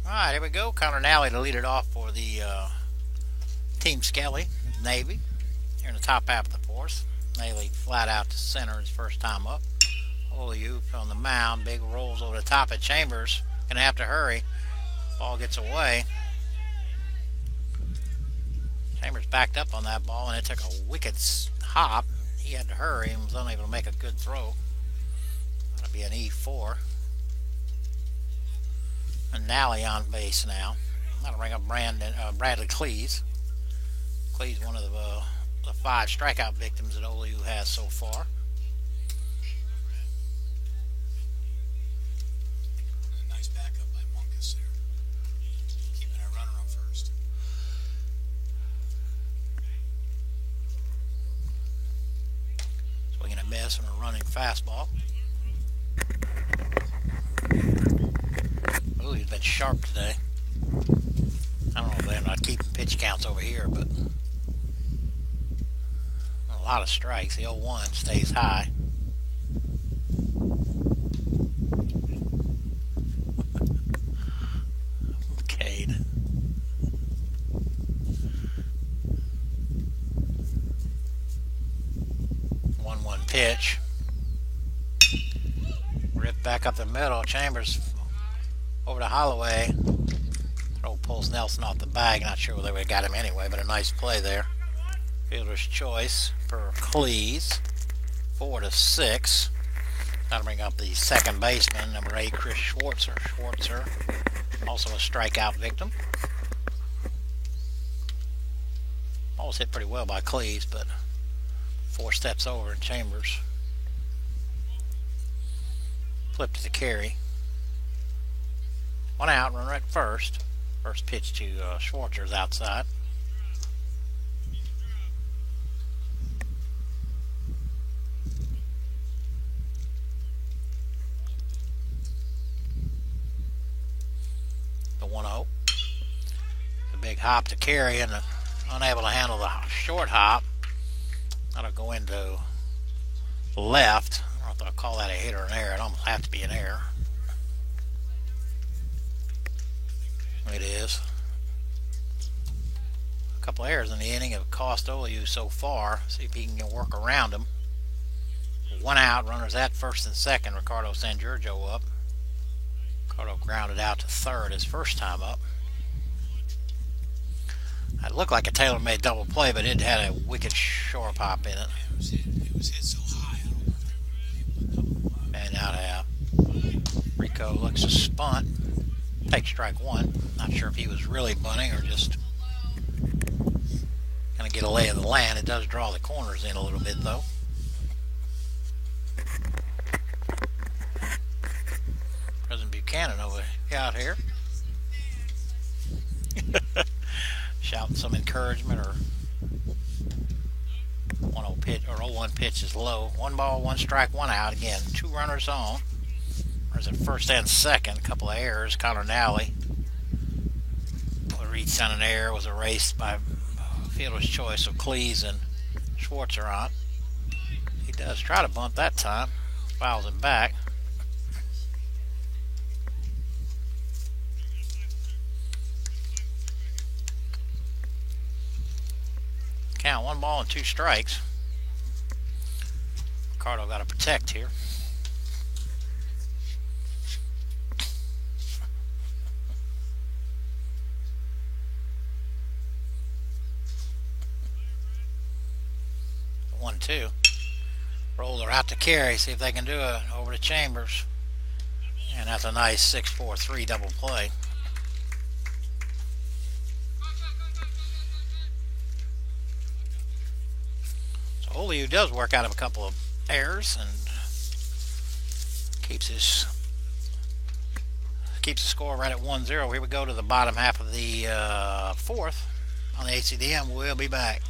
Alright, here we go. Connor Nally to lead it off for the Team Skelly, Navy. Here in the top half of the 4th. Nally flat out to center his first time up. Oliu on the mound. Big rolls over the top of Chambers. Gonna have to hurry. Ball gets away. Chambers backed up on that ball, and it took a wicked hop. He had to hurry and was unable to make a good throw. That'll be an E4. And Nally on base now. That'll bring up Bradley Cleese. Cleese, one of the 5 strikeout victims that Oliu has so far. Nice backup by Munkus there. Keeping our runner on first. Swinging a miss and a running fastball. Ooh, he's been sharp today. I don't know if they're not keeping pitch counts over here, but a lot of strikes. The 0-1 stays high. Cade. 1-1 pitch. Ripped back up the middle. Chambers over to Holloway. Throw pulls Nelson off the bag. Not sure whether they would have got him anyway, but a nice play there. Fielder's choice for Cleese. 4-6. That'll bring up the second baseman, number 8, Chris Schwartzer. Schwartzer, also a strikeout victim. Ball was hit pretty well by Cleese, but 4 steps over in Chambers. Flip to the carry. 1 out, runner at first. First pitch to Schwartzer's outside. The 1-0. The big hop to carry and unable to handle the short hop. That'll go into left. I don't know if I'll call that a hit or an error. It almost have to be an error. It is. A couple errors in the inning have cost OU so far. See if he can work around them. 1 out, runners at first and second. Ricardo Sangiorgio up. Ricardo grounded out to third his first time up. It looked like a tailor-made double play, but it had a wicked short pop in it. It was hit so high. I don't know if it And out half. Rico looks to stunt. Take strike one. Not sure if he was really bunting or just going to get a lay of the land. It does draw the corners in a little bit, though. President Buchanan out here. Shouting some encouragement or 1-0 pitch or 0-1 pitch is low. 1 ball, 1 strike, 1 out. Again, 2 runners on. Runners at first and second. A couple of errors. Connor Nally. Reached on an error, was erased by fielder's choice of Cleese and Schwartzer on. He does try to bunt that time. Fouls him back. Count 1 ball and 2 strikes. Ricardo got to protect here. The 1-2. Roller out to carry. See if they can do it over to Chambers. And that's a nice 6-4-3 double play. OU does work out of a couple of errors and keeps the score right at 1-0. Here we go to the bottom half of the fourth on the ACDM. We'll be back.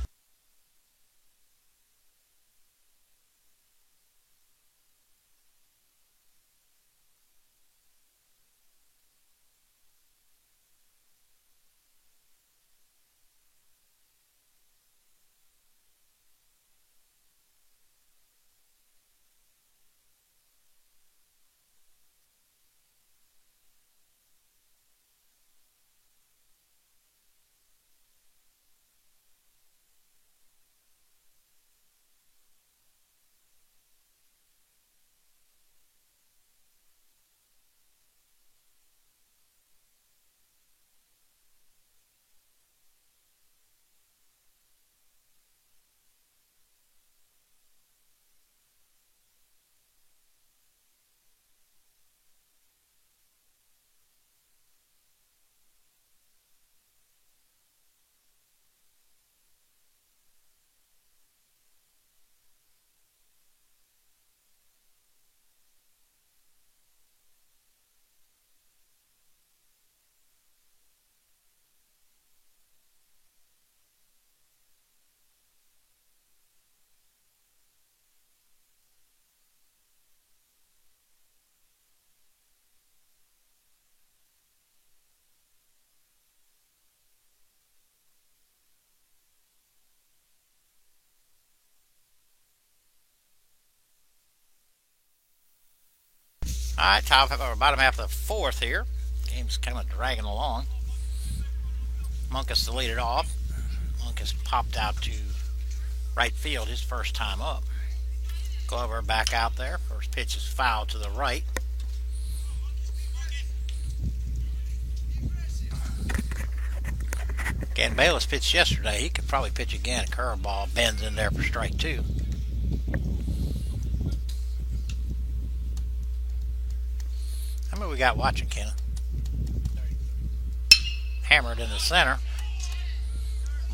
All right, top or bottom half of the fourth here. Game's kind of dragging along. Munkus to lead it off. Munkus popped out to right field his first time up. Glover back out there. First pitch is foul to the right. Again, Bayless pitched yesterday. He could probably pitch again. Curveball bends in there for strike 2. How many we got watching, Kenna? Hammered in the center.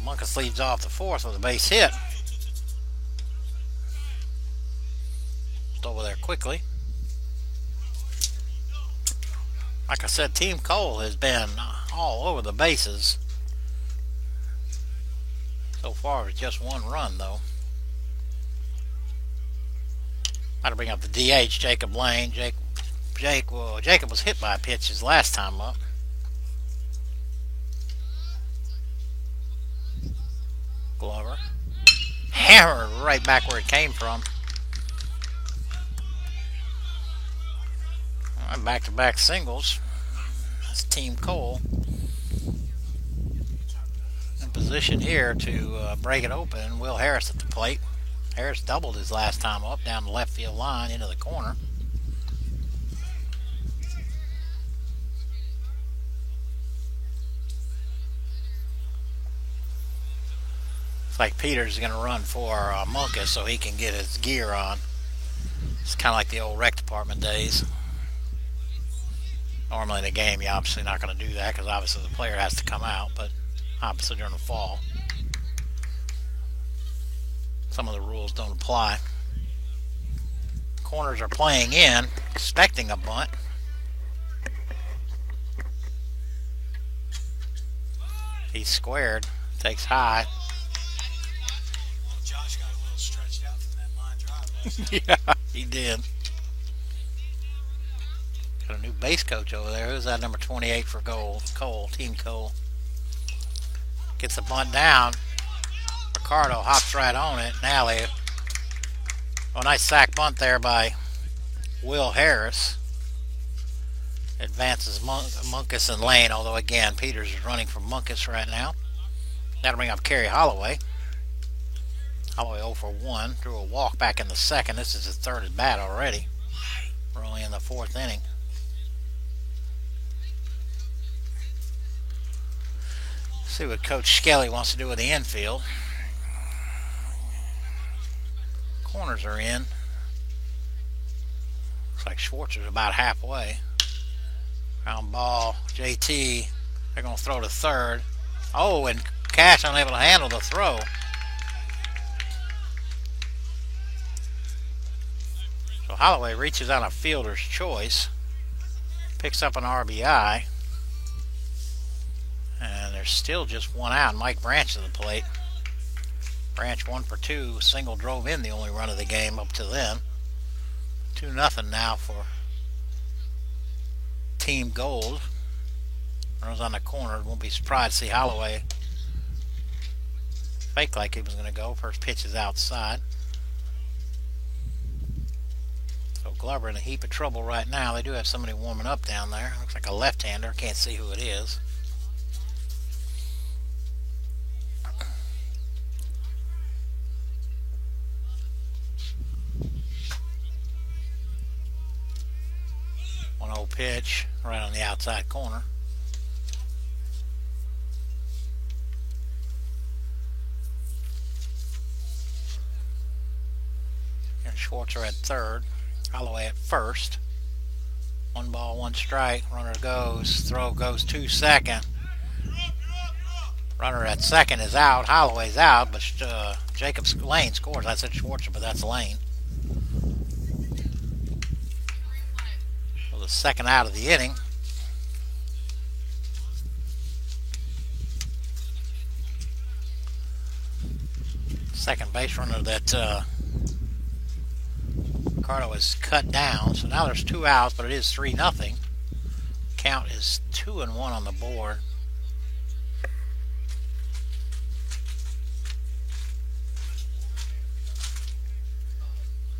Munkus leads off the fourth with a base hit. Just over there quickly. Like I said, Team Cole has been all over the bases. So far, it's just one run, though. Got to bring up the DH, Jacob Lane. Jacob was hit by a pitch his last time up. Glover. Hammered right back where it came from. Back-to-back singles. That's Team Cole in position here to break it open. Will Harris at the plate. Harris doubled his last time up down the left field line into the corner. Looks like Peters is going to run for Munkus so he can get his gear on. It's kind of like the old rec department days. Normally in a game, you're obviously not going to do that because obviously the player has to come out, but obviously during the fall, some of the rules don't apply. Corners are playing in, expecting a bunt. He's squared, takes high. Well, Josh got a little stretched out from that line drive last night. Yeah, he did. Got a new base coach over there. Who's that, number 28 for Cole, Team Cole. Gets the bunt down. Ricardo hops right on it. Now a nice sack bunt there by Will Harris. Advances Munkus and Lane, although again, Peters is running for Munkus right now. That'll bring up Kerry Holloway. Holloway 0 for 1. Threw a walk back in the second. This is his third at bat already. We're only in the fourth inning. See what Coach Skelly wants to do with the infield. Corners are in. Looks like Schwartzer's about halfway. Ground ball, JT. They're going to throw to third. Oh, and Cash unable to handle the throw. So Holloway reaches on a fielder's choice. Picks up an RBI. And there's still just one out. Mike Branch to the plate. Branch 1 for 2. Single drove in the only run of the game up to then. 2-0 now for Team Gold. Runs on the corner. Won't be surprised to see Holloway fake like he was going to go. First pitch is outside. So Glover in a heap of trouble right now. They do have somebody warming up down there. Looks like a left-hander. Can't see who it is. Pitch right on the outside corner. And Schwartzer at third. Holloway at first. 1 ball, 1 strike. Runner goes. Throw goes to second. Runner at second is out. Holloway's out, but Jacob Lane scores. I said Schwartzer, but that's Lane. Second out of the inning. Second base runner that Ricardo has cut down. So now there's 2 outs, but it is 3-0. Count is 2-1 on the board.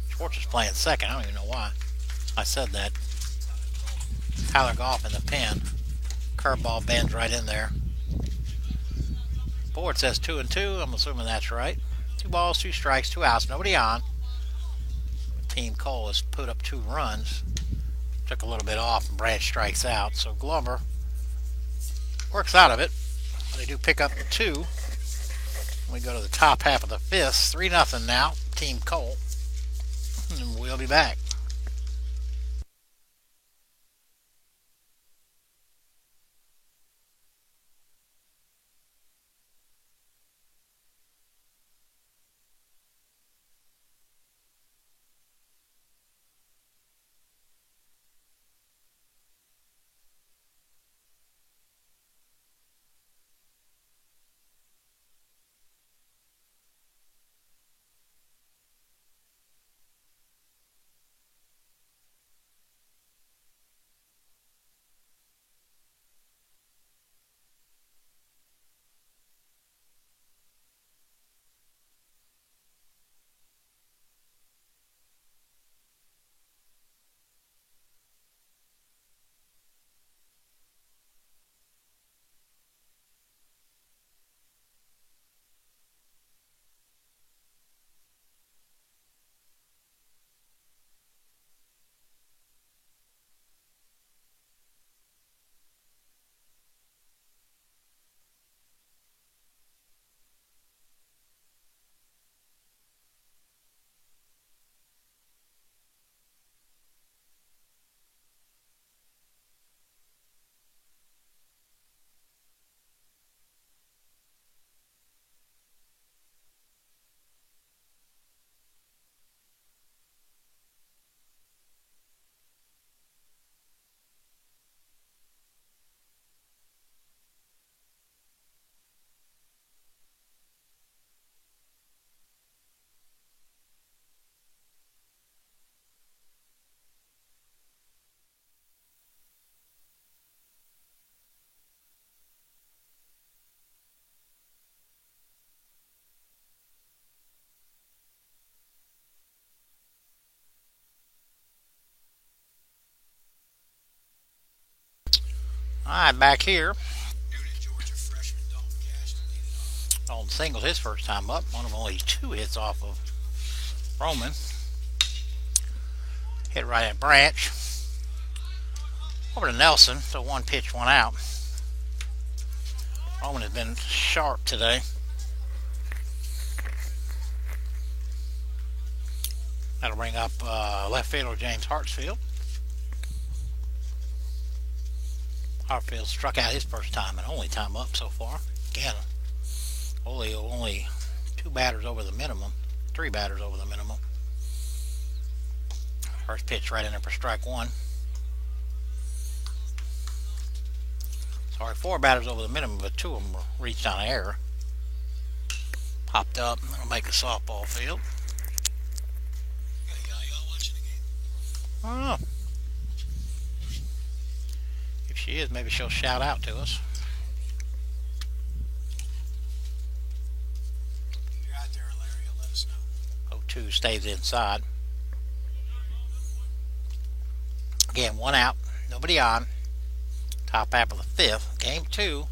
Schwartzer's playing second. I don't even know why I said that. Tyler Goff in the pen. Curveball bends right in there. Board says 2-2. I'm assuming that's right. 2 balls, 2 strikes, 2 outs. Nobody on. Team Cole has put up 2 runs. Took a little bit off and Branch strikes out. So Glover works out of it. They do pick up 2. We go to the top half of the 5th. 3-0 now. Team Cole. And we'll be back. Alright, back here. Noonan, Georgia freshman Dalton Cash to lead it off. Dalton singles his first time up. One of only 2 hits off of Roman. Hit right at Branch. Over to Nelson. So 1 pitch, 1 out. Roman has been sharp today. That'll bring up left fielder James Hartsfield. Hartsfield struck out his first time and only time up so far. Again, only 2 batters over the minimum. 3 batters over the minimum. First pitch right in there for strike 1. Sorry, 4 batters over the minimum, but 2 of them reached on error. Popped up. That'll make a softball field. Got a guy y'all watching the game? I don't know. If she is, maybe she'll shout out to us. If you're out there, Larry, let us know. 0-2 stays inside. Again, 1 out. Nobody on. Top half of the 5th. Game 2.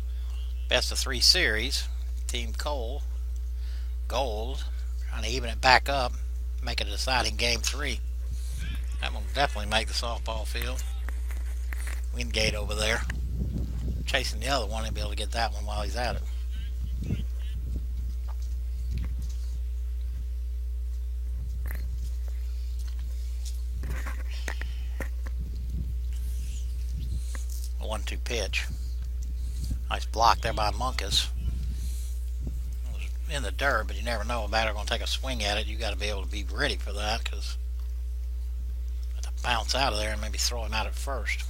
Best of 3 series. Team Cole. Gold. Trying to even it back up. Make a deciding game 3. That will definitely make the softball field. Wingate over there. Chasing the other one. He'll be able to get that one while he's at it. A 1-2 pitch. Nice block there by Munkus. It was in the dirt, but you never know. A batter going to take a swing at it. You got to be able to be ready for that because to bounce out of there and maybe throw him out at first.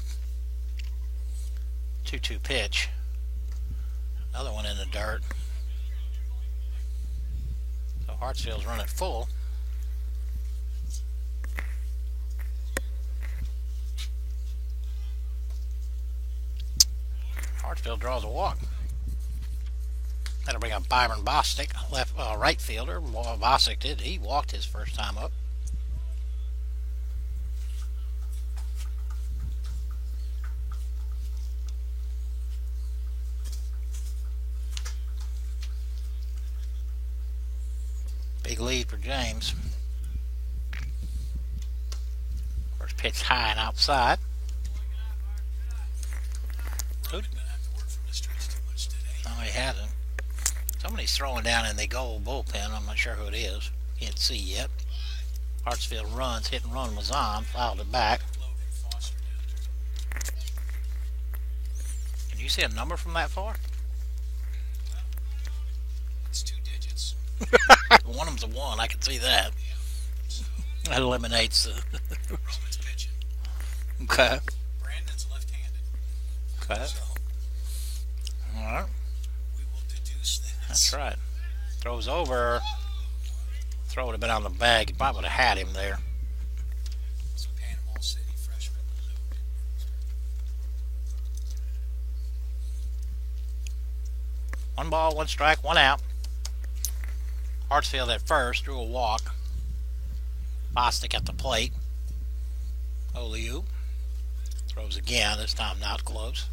2-2 pitch. Another one in the dirt. So Hartsfield's running full. Hartsfield draws a walk. That'll bring up Byron Bostic, right fielder. Bostic did. He walked his first time up. Big lead for James. First pitch high and outside. Roman gonna have to work from the streets too much today. No, he hasn't. Somebody's throwing down in the goal bullpen. I'm not sure who it is. Can't see yet. Hartsfield runs. Hit and run was on. Fouled it back. Logan Foster down there. Can you see a number from that far? It's 2 digits. One of them's a 1. I can see that. So, That eliminates the... Roman's pitching. Okay. Brandon's left-handed. Okay. So, All right. we will deduce that. That's right. Throws over. Throw would have been on the bag. He probably would have had him there. It's a Panama City freshman. Luke. 1 ball, 1 strike, 1 out. Hartsfield at first, drew a walk. Bostic at the plate. Oliu throws again, this time not close.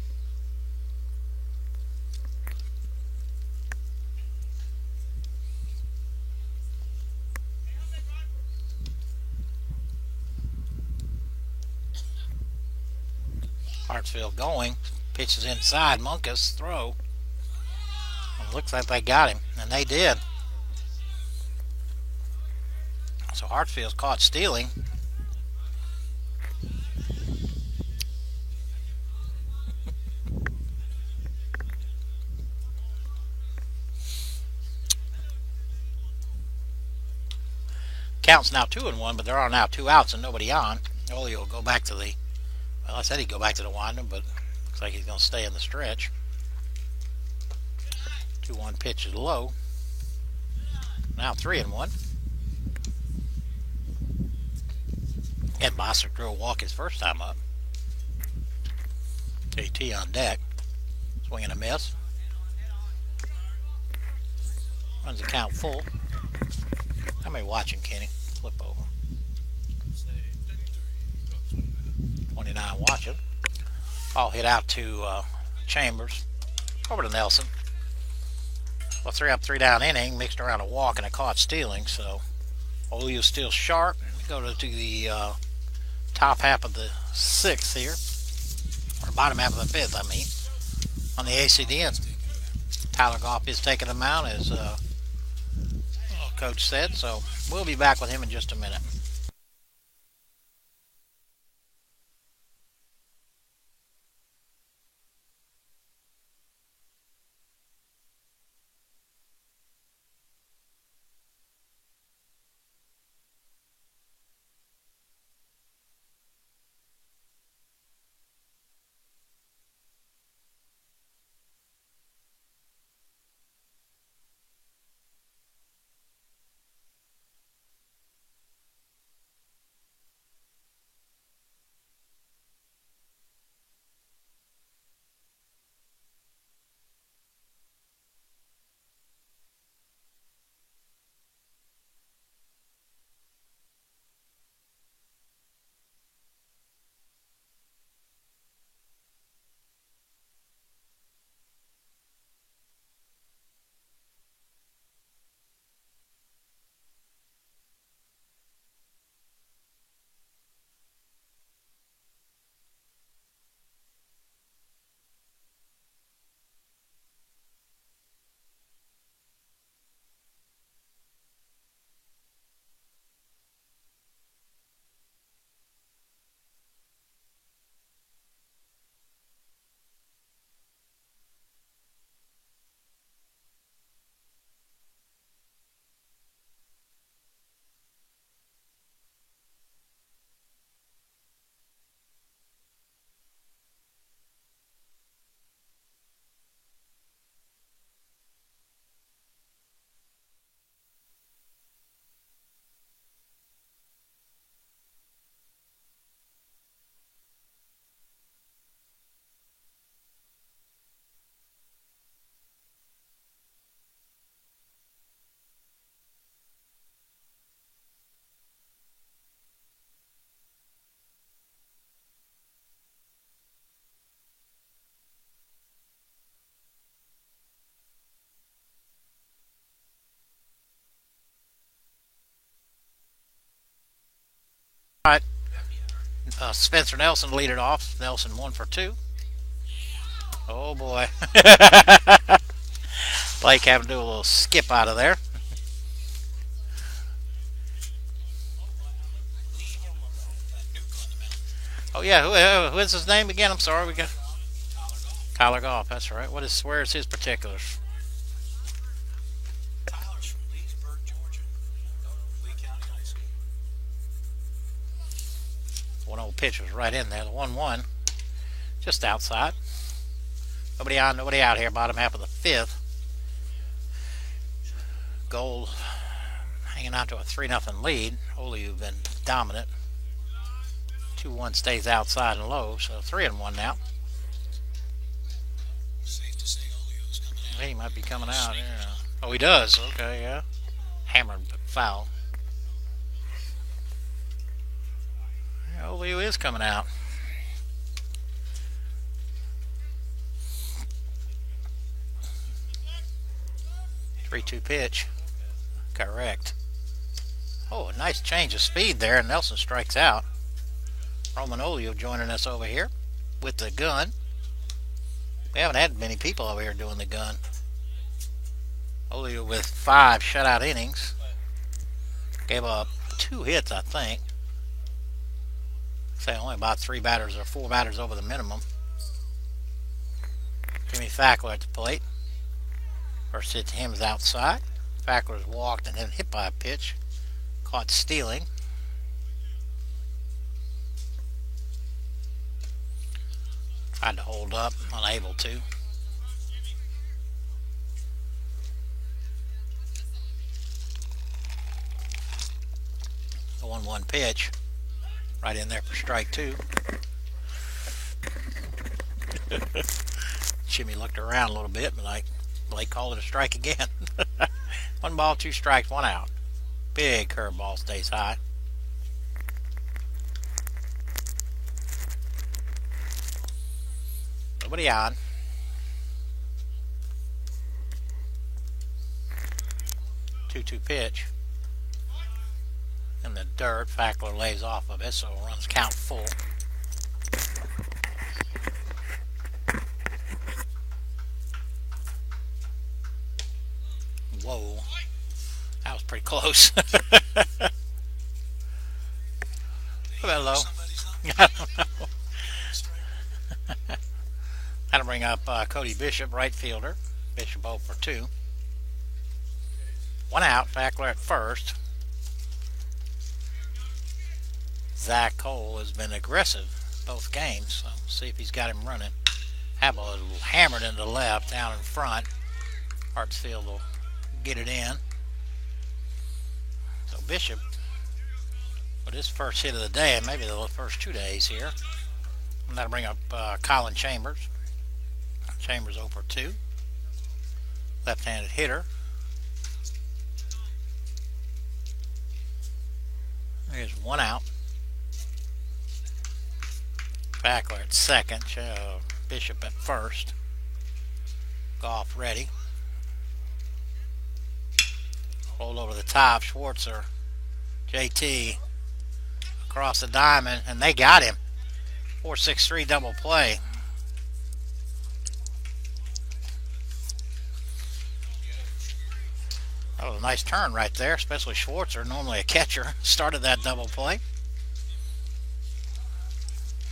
Hartsfield going, pitches inside, Munkus throw. It looks like they got him, and they did. So Hartsfield's caught stealing. Count's now 2-1, but there are now 2 outs and nobody on. Oli will go back to the... Well, I said he'd go back to the winding, but looks like he's going to stay in the stretch. 2-1 pitch is low. Now 3-1. And Bostic drew a walk his first time up. JT on deck. Swing and a miss. Runs the count full. How many watching, Kenny? Flip over. 29 watching. Ball hit out to Chambers. Over to Nelson. Well, 3 up, 3 down inning, mixed around a walk and a caught stealing, so OU's still sharp. We go to the top half of the 6th here, or bottom half of the 5th, I mean, on the ACDN. Tyler Goff is taking them out, as Coach said, so we'll be back with him in just a minute. All right, Spencer Nelson lead it off. Nelson 1 for 2. Oh boy. Blake having to do a little skip out of there. Oh yeah, who is his name again? I'm sorry, we got Tyler Goff. That's right. Where's his particulars? Tyler's from Leesburg, Georgia. Lee County High School. One old pitch was right in there. The 1-1, just outside. Nobody on, nobody out here. Bottom half of the 5th. Gold hanging out to a 3-0 lead. OU been dominant. 2-1 stays outside and low, so 3-1 now. Safe to say Olio's coming out. He might be coming out. Yeah. Oh, he does. Okay, yeah. Hammered, but foul. Yeah, OU is coming out. Three-two pitch. Correct. Oh, a nice change of speed there. Nelson strikes out. Roman Olio joining us over here with the gun. We haven't had many people over here doing the gun. Olio with 5 shutout innings. Gave up 2 hits, I think. Say only about 3 batters or 4 batters over the minimum. Jimmy Fackler at the plate. First hit to him is outside. Fackler's walked and then hit by a pitch. Caught stealing. Tried to hold up, unable to. The 1-1 pitch. Right in there for strike 2. Jimmy looked around a little bit, but Blake called it a strike again. 1 ball, 2 strikes, 1 out. Big curveball stays high. Nobody on. 2-2 pitch. In the dirt, Fackler lays off of it, so runs count full. Whoa. That was pretty close. Hello. I don't know. That'll bring up Cody Bishop, right fielder. Bishop 0 for 2. 1 out, Fackler at first. Zach Cole has been aggressive both games, so we'll see if he's got him running. Habbo hammered into left, down in front. Hartsfield will get it in. So Bishop, with his first hit of the day, and maybe the first 2 days here. And that'll bring up Colin Chambers. Chambers 0 for 2. Left-handed hitter. There's 1 out. Fackler at second. Bishop at first. Goff ready. Rolled over the top. Schwartzer. JT. Across the diamond. And they got him. 4-6-3 double play. That was a nice turn right there, especially Schwartzer, normally a catcher, started that double play.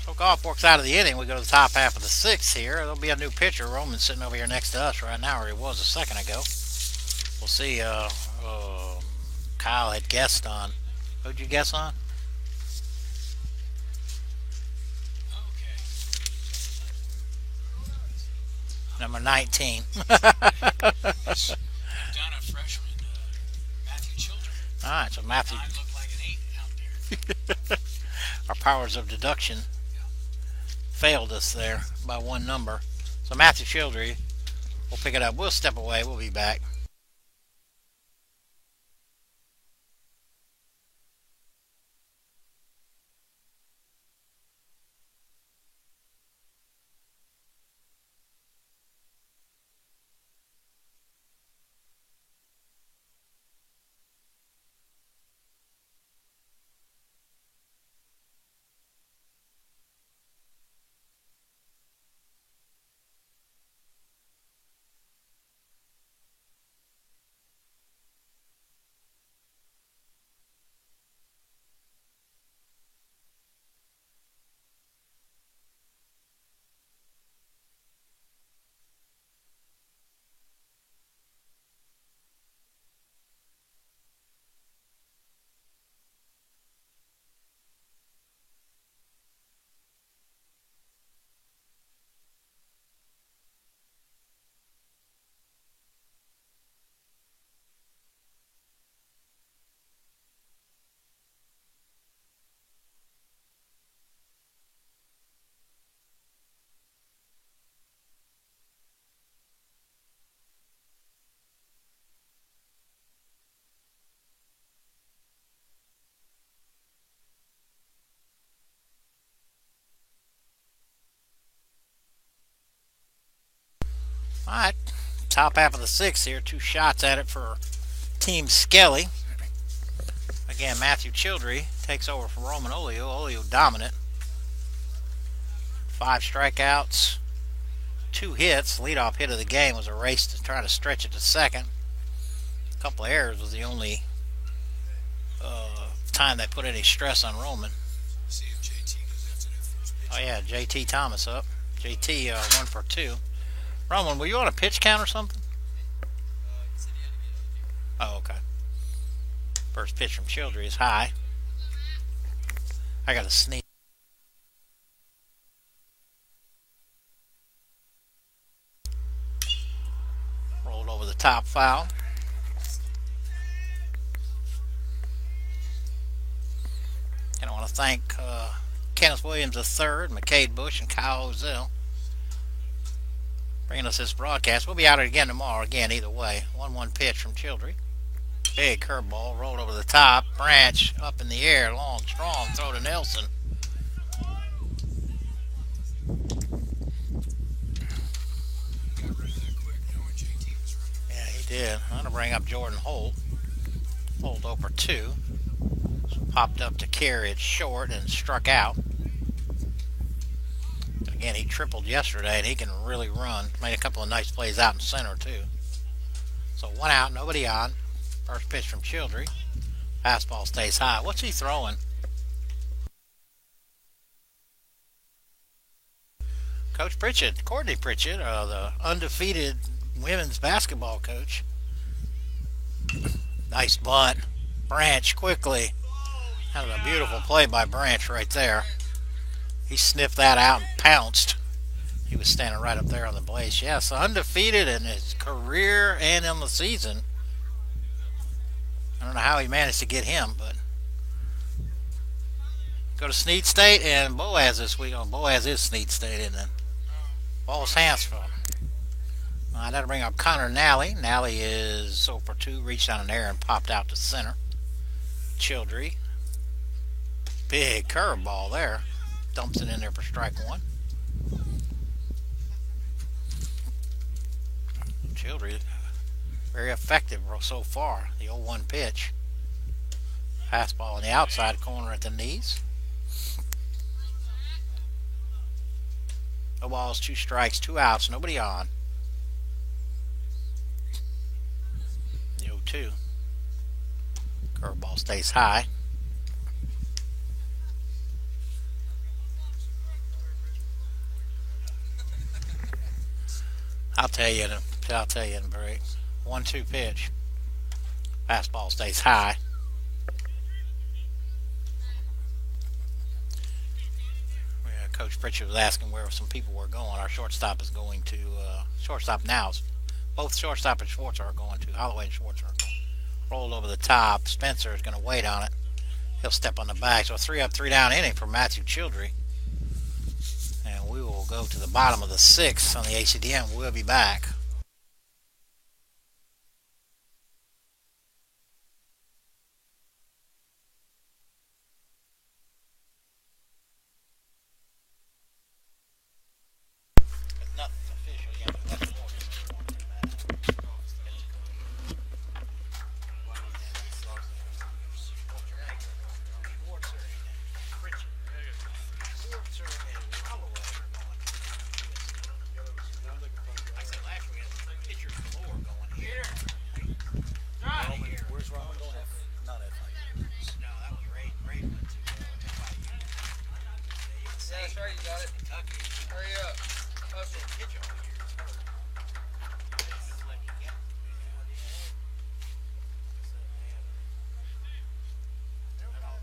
So Goff works out of the inning. We go to the top half of the 6th here. There'll be a new pitcher. Roman's sitting over here next to us right now, or he was a second ago. We'll see. Kyle had guessed on. Who'd you guess on? Number 19. Down a freshman, Matthew Children. All right, so Matthew. I look like an 8 out there. Our powers of deduction failed us there by 1 number. So Matthew Childry will pick it up. We'll step away. We'll be back. All right, top half of the 6th here. 2 shots at it for Team Skelly. Again, Matthew Childry takes over from Roman Olio. Olio dominant. 5 strikeouts, 2 hits. Leadoff hit of the game was a race to try to stretch it to second. A couple of errors was the only time they put any stress on Roman. See if JT goes after that first pitch. Oh yeah, JT Thomas up. JT 1 for 2. Roman, were you on a pitch count or something? Oh, okay. First pitch from Childry is high. I got to sneeze. Rolled over the top foul. And I want to thank Kenneth Williams III, McCade Bush, and Kyle Ozell bringing us this broadcast. We'll be out again tomorrow. Again, either way. 1-1 pitch from Childry. Big curveball rolled over the top. Branch up in the air. Long, strong throw to Nelson. Got rid of that quick, knowing JT was running. Yeah, he did. I'm going to bring up Jordan Holt. Hold over 2. Popped up to carry it short and struck out. Again, he tripled yesterday, and he can really run. Made a couple of nice plays out in center, too. So 1 out, nobody on. First pitch from Childry. Fastball stays high. What's he throwing? Coach Pritchett, Courtney Pritchett, the undefeated women's basketball coach. Nice bunt. Branch quickly. That was a beautiful play by Branch right there. He sniffed that out and pounced. He was standing right up there on the blaze. Yes, undefeated in his career and in the season. I don't know how he managed to get him, but go to Snead State and Boaz this week. Oh, Boaz is Snead State, isn't it? Ball's Hansville. I got to bring up Connor Nally. Nally is 0 for 2, reached down in there and popped out to center. Childry. Big curveball there. Dumps it in there for strike 1. Childry, very effective so far. The 0-1 pitch. Fastball on the outside corner at the knees. No balls, 2 strikes, 2 outs, nobody on. The 0-2. Curveball stays high. I'll tell you in a break. 1-2 pitch. Fastball stays high. Coach Pritchett was asking where some people were going. Our shortstop is going to shortstop now. Both shortstop and Schwartz are going to. Holloway and Schwartz are going. Rolled over the top. Spencer is going to wait on it. He'll step on the back. So a 3 up, 3 down inning for Matthew Childry. And we will go to the bottom of the 6th on the ACDM. We'll be back. Nothing's official yet. That's more That's right, you got it. Hurry up. Hustle.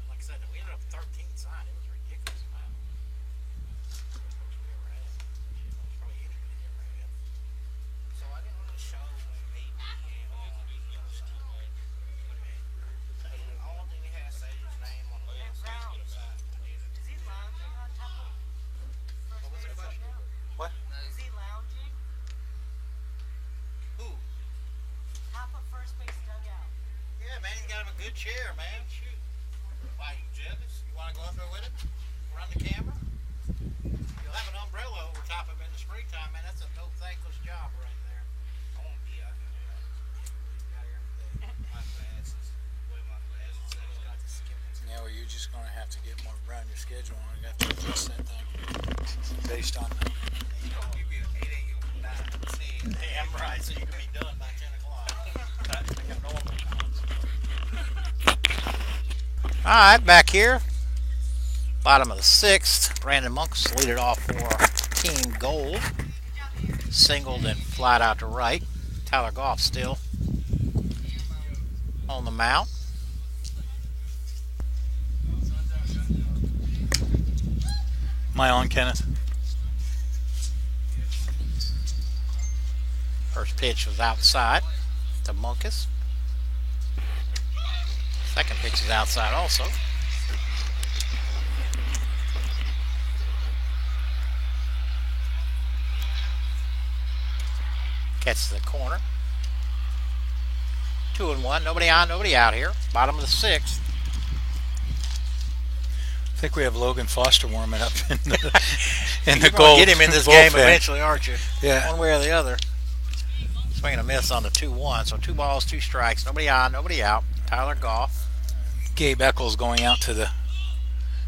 Like I said, we ended up 13 signed. It was a ridiculous amount. Probably anything we ever had. So I didn't really show maybe all thing we had say his name on the list. Is he lounging on top of first base now? What? Is he lounging? Who? Top of first base dugout. Yeah, man, he's got him a good chair, man. Shoot. Why, you jealous? You want to go up there with him? Run the camera? You'll have an umbrella over top of him in the springtime, man. That's a no thankless job right there. I won't be out there. You got everything. My glasses. Wear my glasses. He's got the skin. Yeah, well, you're just going to have to get more around your schedule and you have to adjust that thing based on the. You don't give me an 8 a.m. 9, 10. Damn right, so you can be done by 10 o'clock. I got no other times. All right, back here. Bottom of the 6th. Brandon Monks lead it off for Team Gold. Singled and flied out to right. Tyler Goff still on the mound. Am I on, Kenneth? First pitch was outside to Munkus. Second pitch is outside also. Catches the corner. 2-1. Nobody on, nobody out here. Bottom of the 6th. I think we have Logan Foster warming up in the You're goal. gonna get him in this bullpen. game eventually, aren't you? Yeah. One way or the other. Swinging a miss on the 2-1. So 2 balls, 2 strikes. Nobody on, nobody out. Tyler Goff Gabe Eccles going out to the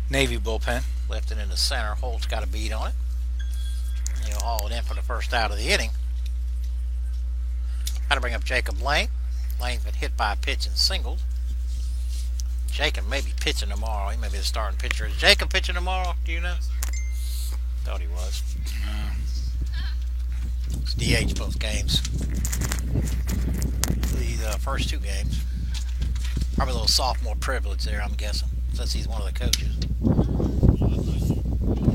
Navy bullpen. lifting in the center. Holt's got a beat on it. He'll haul it in for the first out of the inning. Got to bring up Jacob Lane. Lane's been hit by a pitch and singled. Jacob may be pitching tomorrow. He may be the starting pitcher. Is Jacob pitching tomorrow? Do you know? Thought he was. It's DH both games. The first two games. Probably a little sophomore privilege there, I'm guessing, since he's one of the coaches.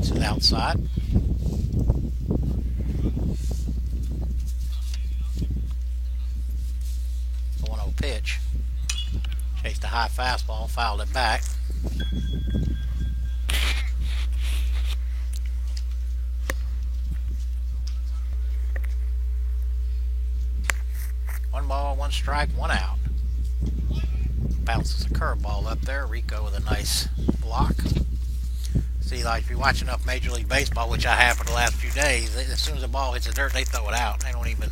To the outside. The 1-0 pitch. Chased a high fastball, fouled it back. One ball, one strike, one out. Bounces a curveball up there. Rico with a nice block. See, like if you watch enough Major League Baseball, which I have for the last few days, as soon as the ball hits the dirt, they throw it out. They don't even.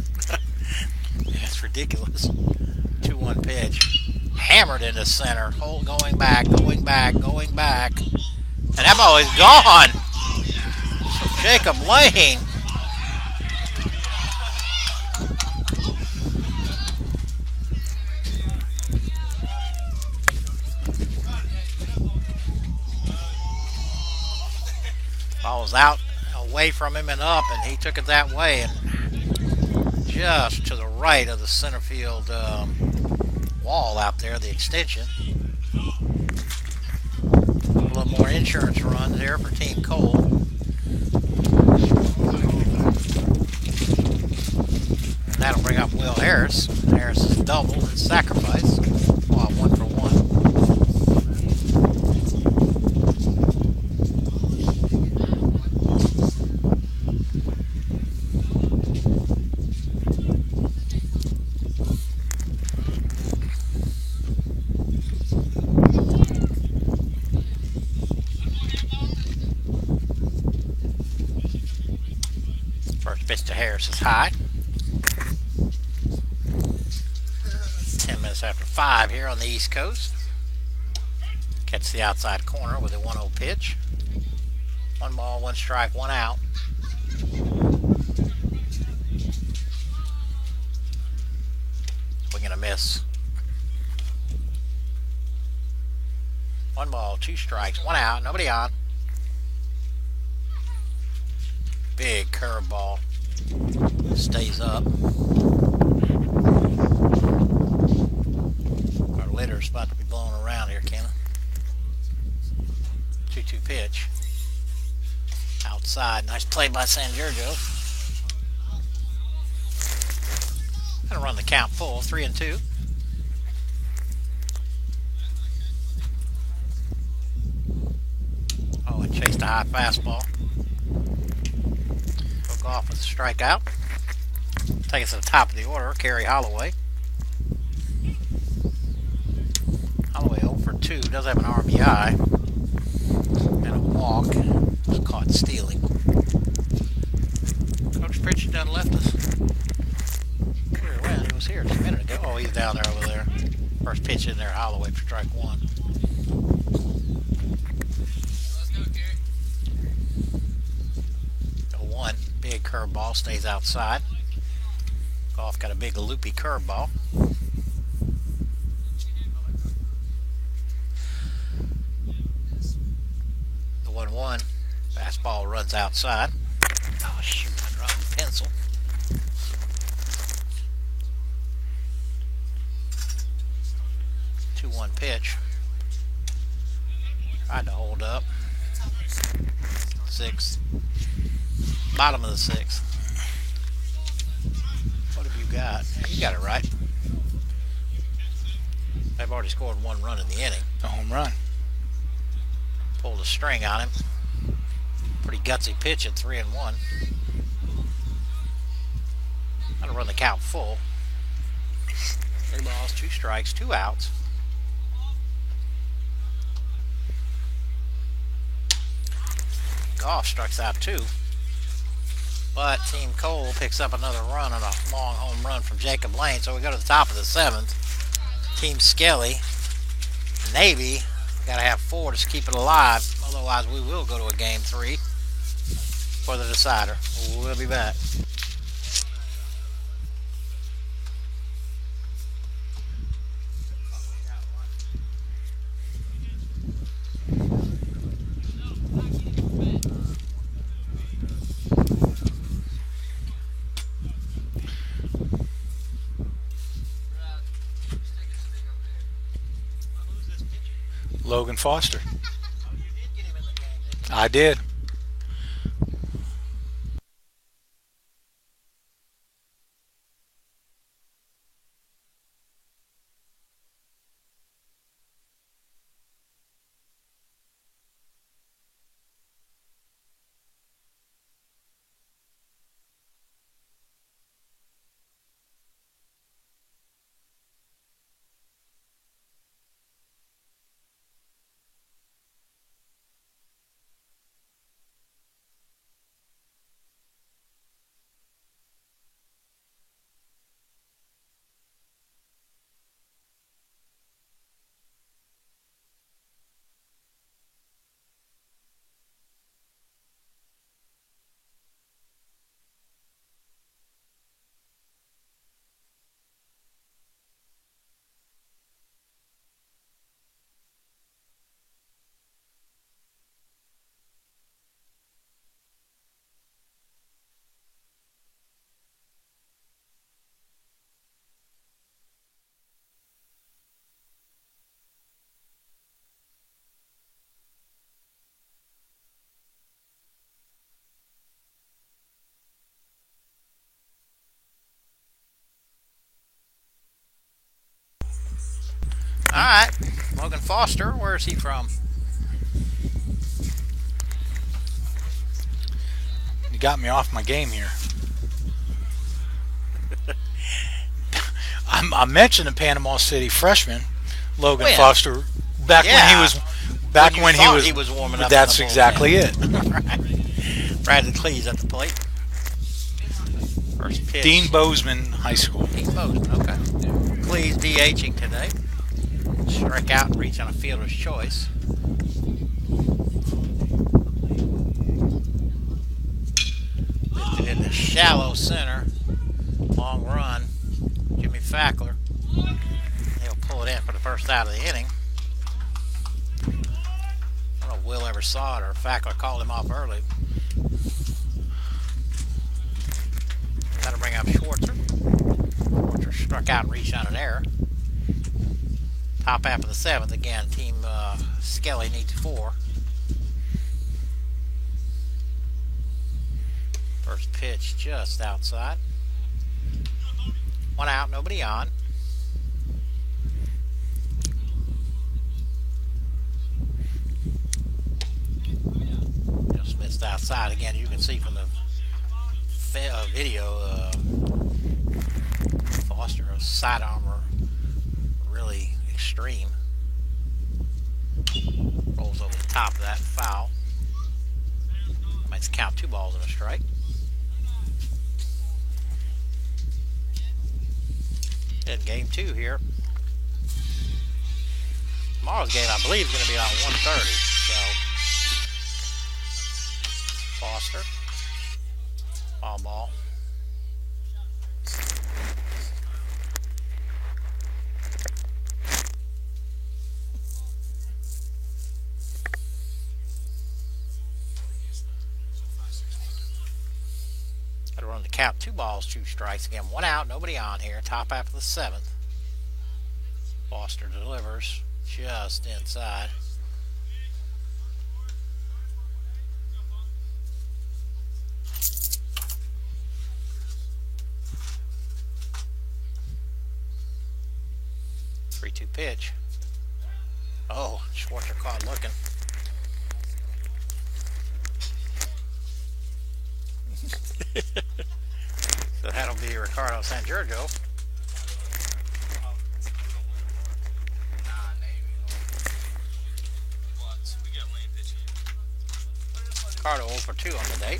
It's ridiculous. 2-1 pitch. Hammered into center. Holt going back, going back, going back. And that ball is gone. Jacob Lane. Ball was out, away from him and up, and he took it that way. And just to the right of the center field wall out there, the extension. A little more insurance runs here for Team Cole. And that'll bring up Will Harris. Harris is doubled and sacrifice. Wow, 1 for 1. Pitch to Harris is high. 10 minutes after 5 here on the East Coast. Catch the outside corner with a 1-0 pitch. 1 ball, 1 strike, 1 out. Swing and a miss. 1 ball, 2 strikes, 1 out, nobody on. Big curveball. Stays up. Our litter's about to be blown around here, Kenna. 2-2 pitch. Outside. Nice play by San Giorgio. Gonna run the count full. 3-2. Oh, and chased a high fastball. Off with a strikeout. Take us to the top of the order. Kerry Holloway. Holloway 0 for 2. Does have an RBI and a walk. Was caught stealing. Coach Pritchard done left us. He was here just a minute ago. Oh, he's down there over there. First pitch in there. Holloway for strike 1. Big curveball, stays outside. Goff got a big loopy curveball. The 1-1 fastball runs outside. Oh shoot, I dropped the pencil. Two-one pitch. Tried to hold up. 6th. Bottom of the 6th. What have you got? You got it right. They've already scored 1 run in the inning. A home run. Pulled a string on him. Pretty gutsy pitch at 3-1. Gotta run the count full. 3 balls, 2 strikes, 2 outs. Goff strikes out 2. But Team Cole picks up another run on a long home run from Jacob Lane. So we go to the top of the 7th. Team Skelly. Navy got to have 4 to keep it alive. Otherwise, we will go to a game 3 for the decider. We'll be back. Logan Foster. I did. All right, Logan Foster. Where is he from? You got me off my game here. I mentioned the Panama City freshman, Logan When? Foster, back when he was He was warming up. That's in the exactly it. right. Bradley Cleese at the plate. First pitch. Dean Bozeman High School. Dean Bozeman. Okay. Cleese DHing today. Strike out and reach on a fielder's choice. Lifted into shallow center. Long run. Jimmy Fackler. He'll pull it in for the first out of the inning. I don't know if Will ever saw it or Fackler called him off early. Got to bring up Schwartzer. Schwartzer struck out and reached on an error. Top half of the 7th. Again, Team Skelly needs 4. First pitch just outside. 1 out, nobody on. Just missed outside. Again, you can see from the video, Foster's sidearm were really extreme. Rolls over the top of that foul. Makes count 2 balls and a strike. In game 2 here. Tomorrow's game, I believe, is going to be on 1:30. So, Foster. Ball. Got to run the count. 2 balls, 2 strikes. Again, 1 out, nobody on here. Top half of the 7th. Foster delivers just inside. Three-two pitch. Oh, Schwartzer caught looking. So that'll be Ricardo San Giorgio. Ricardo 0 for 2 on the day.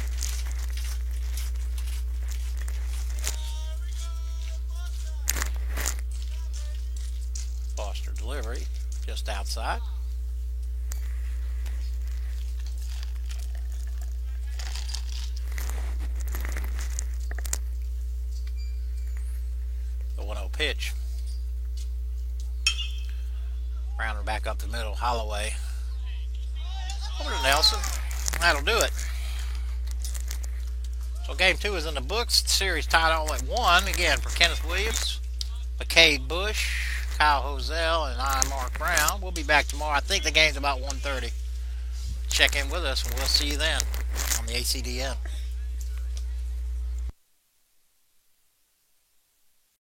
just outside. The 1-0 pitch. Rounder back up the middle. Holloway. Over to Nelson. That'll do it. So game 2 is in the books. The series tied all at 1. Again, for Kenneth Williams, McCade Bush, Kyle Hosell, and I, Mark Brown. We'll be back tomorrow. I think the game's about 1:30. Check in with us, and we'll see you then on the ACDN.